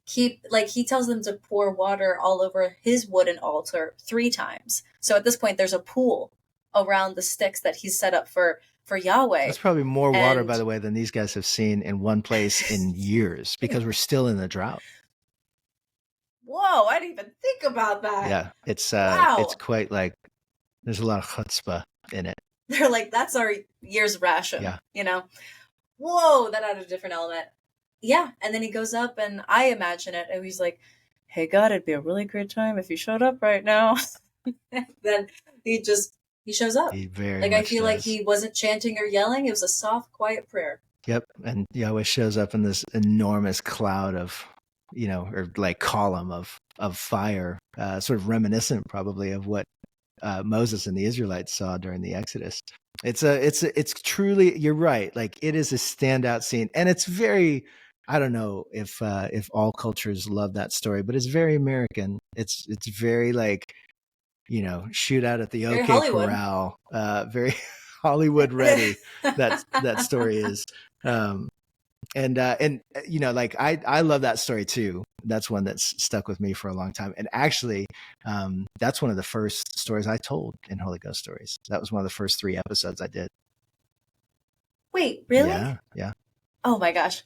He tells them to pour water all over his wooden altar 3 times. So at this point, there's a pool around the sticks that he's set up for Yahweh. That's probably more water, by the way, than these guys have seen in one place in years, because we're still in the drought. Whoa, I didn't even think about that. Yeah, it's quite like, there's a lot of chutzpah in it. They're like, that's our year's ration. Yeah. Whoa, that added a different element. yeah, and then he goes up, and I imagine it, and he's like, "Hey God, it'd be a really great time if you showed up right now." Then he just he shows up. He very Like I much feel like does. he wasn't chanting or yelling; it was a soft, quiet prayer. Yep. And Yahweh shows up in this enormous cloud of, or like column of fire, sort of reminiscent probably of what Moses and the Israelites saw during the Exodus. It's truly, you're right. Like it is a standout scene, and it's very, I don't know if all cultures love that story, but it's very American. It's very like, shootout at the Very OK Hollywood. Corral, very Hollywood ready. That story is, um, like I love that story too. That's one that's stuck with me for a long time. And actually, that's one of the first stories I told in Holy Ghost Stories. That was one of the first 3 episodes I did. Wait, really? Yeah, yeah. Oh my gosh.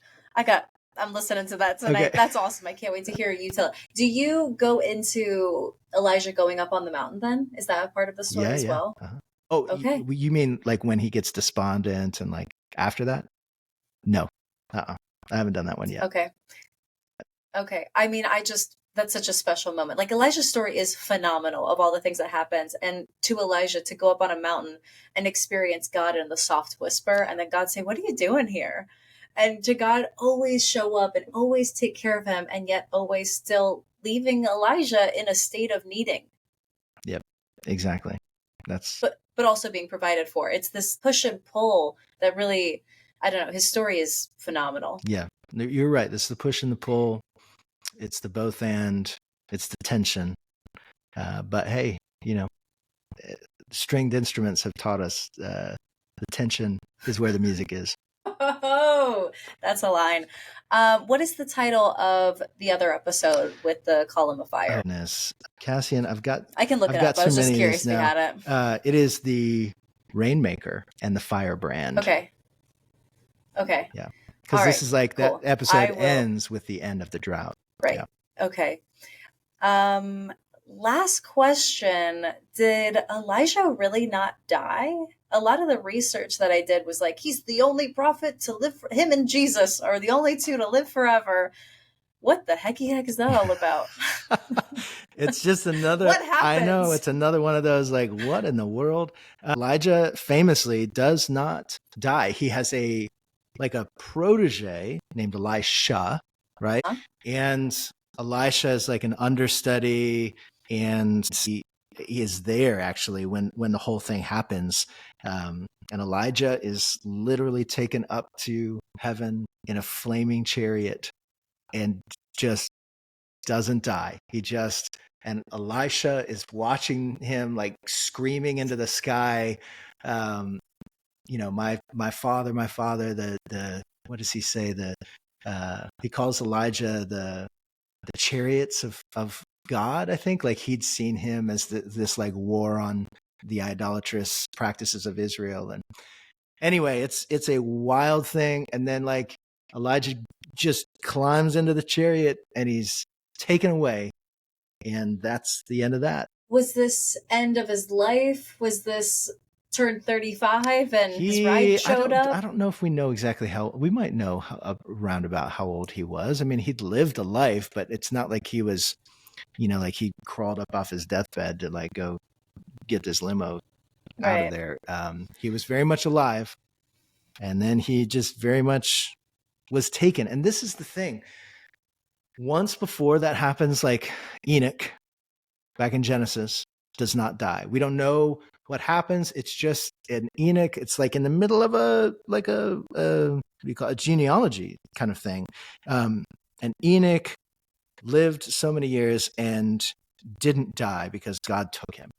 I'm listening to that Okay. tonight. That's awesome. I can't wait to hear you tell it. Do you go into Elijah going up on the mountain then? Is that a part of the story Yeah, as yeah. well? Uh-huh. Oh, Okay. you mean like when he gets despondent and like after that? No. I haven't done that one yet. Okay. Okay. I mean, that's such a special moment. Like Elijah's story is phenomenal of all the things that happens. And to Elijah to go up on a mountain and experience God in the soft whisper, and then God say, "What are you doing here?" And to God always show up and always take care of him, and yet always still leaving Elijah in a state of needing. Yep. Exactly. But also being provided for. It's this push and pull that really, I don't know, his story is phenomenal. Yeah. You're right. This is the push and the pull. It's the both and, it's the tension. But hey, stringed instruments have taught us the tension is where the music is. Oh, that's a line. What is the title of the other episode with the column of fire? Oh, goodness. Cassian, I can look it up. I was just curious if you had it. It is the Rainmaker and the Firebrand. Okay. Okay. Yeah. Because this is like cool. That episode ends with the end of the drought. Right. Yeah. Okay. Last question. Did Elijah really not die? A lot of the research that I did was like, he's the only prophet to live for him, and Jesus are the only two to live forever. What the heck is that all about? It's just another, what happens? I know, it's another one of those like, what in the world? Elijah famously does not die. He has a protege named Elisha, right? Huh? And Elisha is like an understudy, and he is there actually when the whole thing happens. And Elijah is literally taken up to heaven in a flaming chariot and just doesn't die. And Elisha is watching him like screaming into the sky. My father, the what does he say? He calls Elijah the chariots of God, I think. Like he'd seen him as this like war on the idolatrous practices of Israel. And anyway, it's a wild thing. And then like Elijah just climbs into the chariot and he's taken away. And that's the end of that. Was this end of his life? Was this turned 35 and his ride showed up? I don't know if we know exactly we might know around about how old he was. I mean, he'd lived a life, but it's not like he was, like he crawled up off his deathbed to like go get this limo out of there. He was very much alive, and then he just very much was taken. And this is the thing. Once before that happens, like Enoch back in Genesis does not die. We don't know what happens. It's just an Enoch. It's like in the middle of what do you call it? A genealogy kind of thing. And Enoch lived so many years and didn't die because God took him.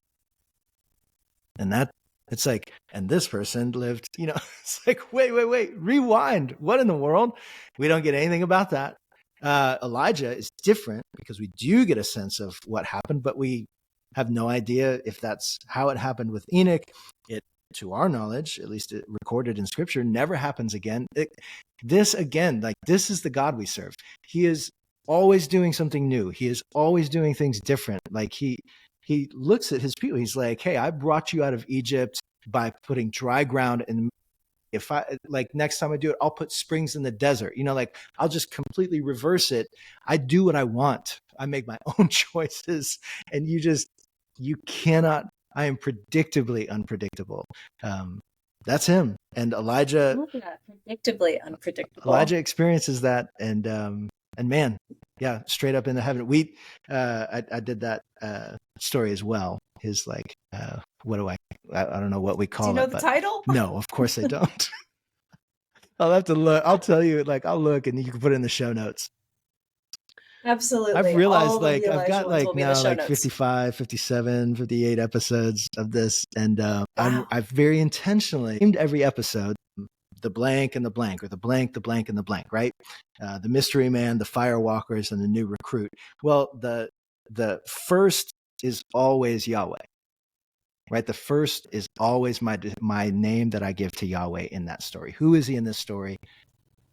And it's like, and this person lived, it's like, wait, rewind. What in the world? We don't get anything about that. Elijah is different because we do get a sense of what happened, but we have no idea if that's how it happened with Enoch. It, to our knowledge, at least it recorded in scripture, never happens again. This is the God we serve. He is always doing something new. He is always doing things different. Like he looks at his people. He's like, hey, I brought you out of Egypt by putting dry ground if I like next time I do it, I'll put springs in the desert, like I'll just completely reverse it. I do what I want. I make my own choices, and you cannot, I am predictably unpredictable. That's him. And Elijah, predictably unpredictable. Elijah experiences that. And man, yeah, straight up into heaven. I did that story as well. His like, what do I don't know what we call it. Do you know the title? No, of course I don't. I'll have to look. I'll tell you, like, I'll look and you can put it in the show notes. Absolutely. I've realized like I've got like now like 55, 57, 58 episodes of this. And I've very intentionally named every episode the blank and the blank, or the blank, the blank and the blank, right? The mystery man, the firewalkers, and the new recruit. Well, the first is always Yahweh, right? The first is always my name that I give to Yahweh in that story. Who is he in this story?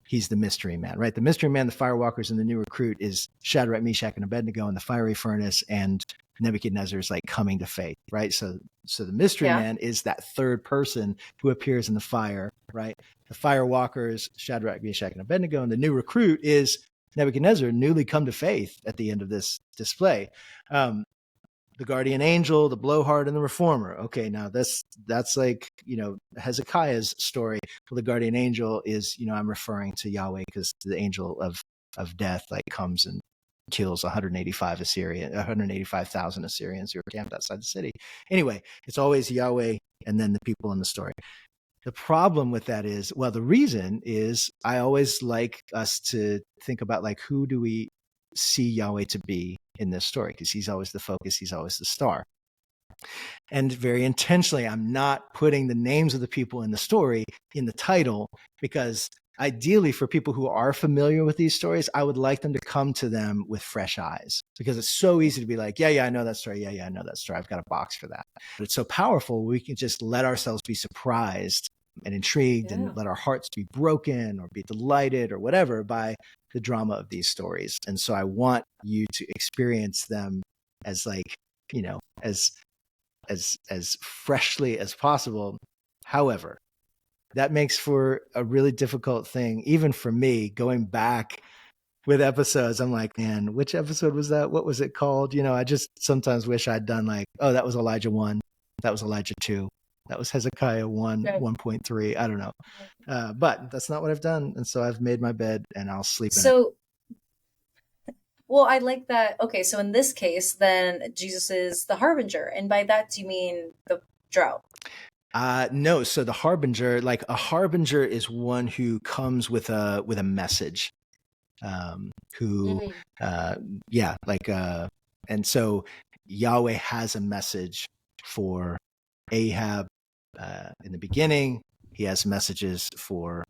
He's the mystery man, right? The mystery man, the firewalkers, and the new recruit is Shadrach, Meshach, and Abednego in the fiery furnace, and Nebuchadnezzar is like coming to faith, right? So the mystery man is that third person who appears in the fire, right? The firewalkers, Shadrach, Meshach, and Abednego, and the new recruit is Nebuchadnezzar, newly come to faith at the end of this display. The guardian angel, the blowhard, and the reformer. Okay, now that's like, Hezekiah's story. Well, the guardian angel is, I'm referring to Yahweh, because the angel of death like comes and kills 185,000 Assyrians who are camped outside the city. Anyway, it's always Yahweh and then the people in the story. The problem with that is, well, the reason is I always like us to think about like, who do we see Yahweh to be in this story? Because he's always the focus. He's always the star. And very intentionally, I'm not putting the names of the people in the story in the title, because ideally for people who are familiar with these stories, I would like them to come to them with fresh eyes, because it's so easy to be like, yeah, I know that story. Yeah, I know that story. I've got a box for that. But it's so powerful. We can just let ourselves be surprised and intrigued and let our hearts be broken or be delighted or whatever by the drama of these stories. And so I want you to experience them as like, as freshly as possible. However, that makes for a really difficult thing, even for me, going back with episodes. I'm like, man, which episode was that? What was it called? I just sometimes wish I'd done like, oh, that was Elijah 1. That was Elijah 2. That was Hezekiah 1, 1.3. I don't know. But that's not what I've done. And so I've made my bed and I'll sleep in it. Well, I like that. Okay, so in this case, then Jesus is the harbinger. And by that, do you mean the drought? No. So the harbinger, like a harbinger is one who comes with a message, and so Yahweh has a message for Ahab in the beginning. He has messages for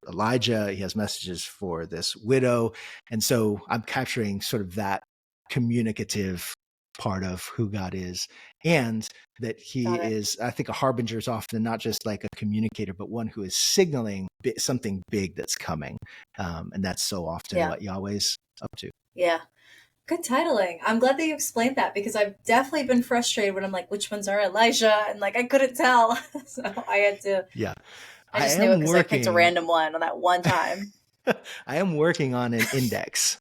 Elijah. He has messages for this widow. And so I'm capturing sort of that communicative part of who God is, and that he is, I think a harbinger is often not just like a communicator, but one who is signaling something big that's coming. And that's so often what Yahweh's up to. Yeah. Good titling. I'm glad that you explained that, because I've definitely been frustrated when I'm like, which ones are Elijah? And like, I couldn't tell. So I had to. Yeah. I just knew it because I picked a random one on that one time. I am working on an index.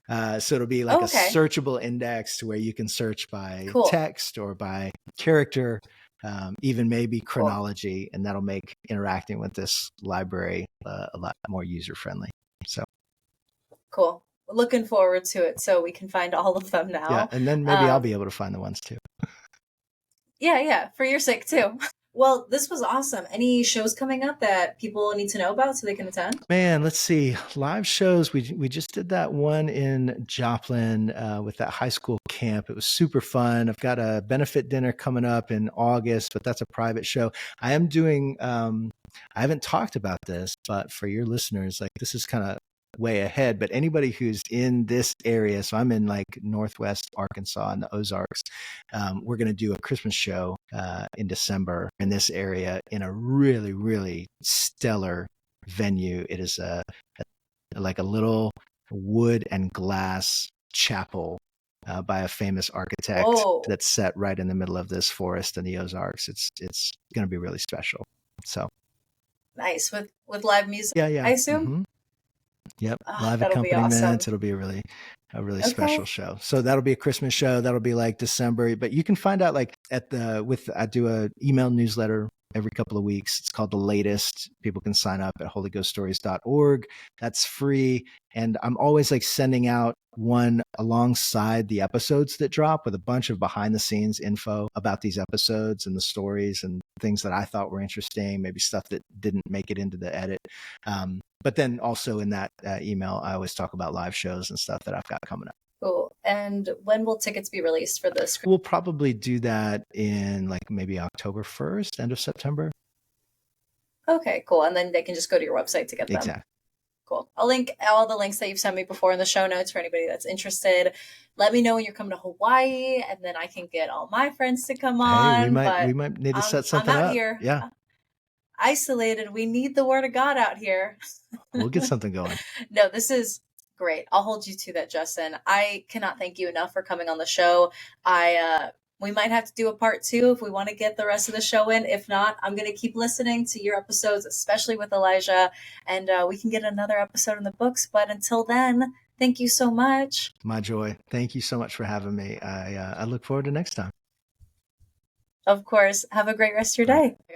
So it'll be like a searchable index to where you can search by text or by character, even maybe chronology, and that'll make interacting with this library a lot more user-friendly. So cool. Looking forward to it so we can find all of them now. Yeah, and then maybe I'll be able to find the ones too. Yeah, for your sake too. Well, this was awesome. Any shows coming up that people need to know about so they can attend? Man, let's see. Live shows. We just did that one in Joplin with that high school camp. It was super fun. I've got a benefit dinner coming up in August, but that's a private show. I am doing, I haven't talked about this, but for your listeners, like this is kind of way ahead, but anybody who's in this area, so I'm in like Northwest Arkansas in the Ozarks, we're going to do a Christmas show in December in this area in a really, really stellar venue. It is like a little wood and glass chapel by a famous architect that's set right in the middle of this forest in the Ozarks. It's going to be really special. So Nice. With live music, yeah. I assume? Mm-hmm. Yep. Oh, Live that'll be accompaniment. awesome. It'll be a really special Okay. show. So that'll be a Christmas show. That'll be like December. But you can find out like I do a email newsletter every couple of weeks. It's called The Latest. People can sign up at holyghoststories.org. That's free. And I'm always like sending out one alongside the episodes that drop with a bunch of behind the scenes info about these episodes and the stories and things that I thought were interesting, maybe stuff that didn't make it into the edit. But then also in that email, I always talk about live shows and stuff that I've got coming up. Cool. And when will tickets be released for this? We'll probably do that in like maybe October 1st, end of September. Okay, cool. And then they can just go to your website to get them. Exactly. Cool. I'll link all the links that you've sent me before in the show notes for anybody that's interested. Let me know when you're coming to Hawaii, and then I can get all my friends to come on. Hey, we might need to set something I'm out up. here. Yeah. Isolated. We need the word of God out here. We'll get something going. No, this is great. I'll hold you to that, Justin. I cannot thank you enough for coming on the show. We might have to do a part 2 if we want to get the rest of the show in. If not, I'm going to keep listening to your episodes, especially with Elijah, and we can get another episode in the books. But until then, thank you so much. My joy. Thank you so much for having me. I look forward to next time. Of course. Have a great rest of your day.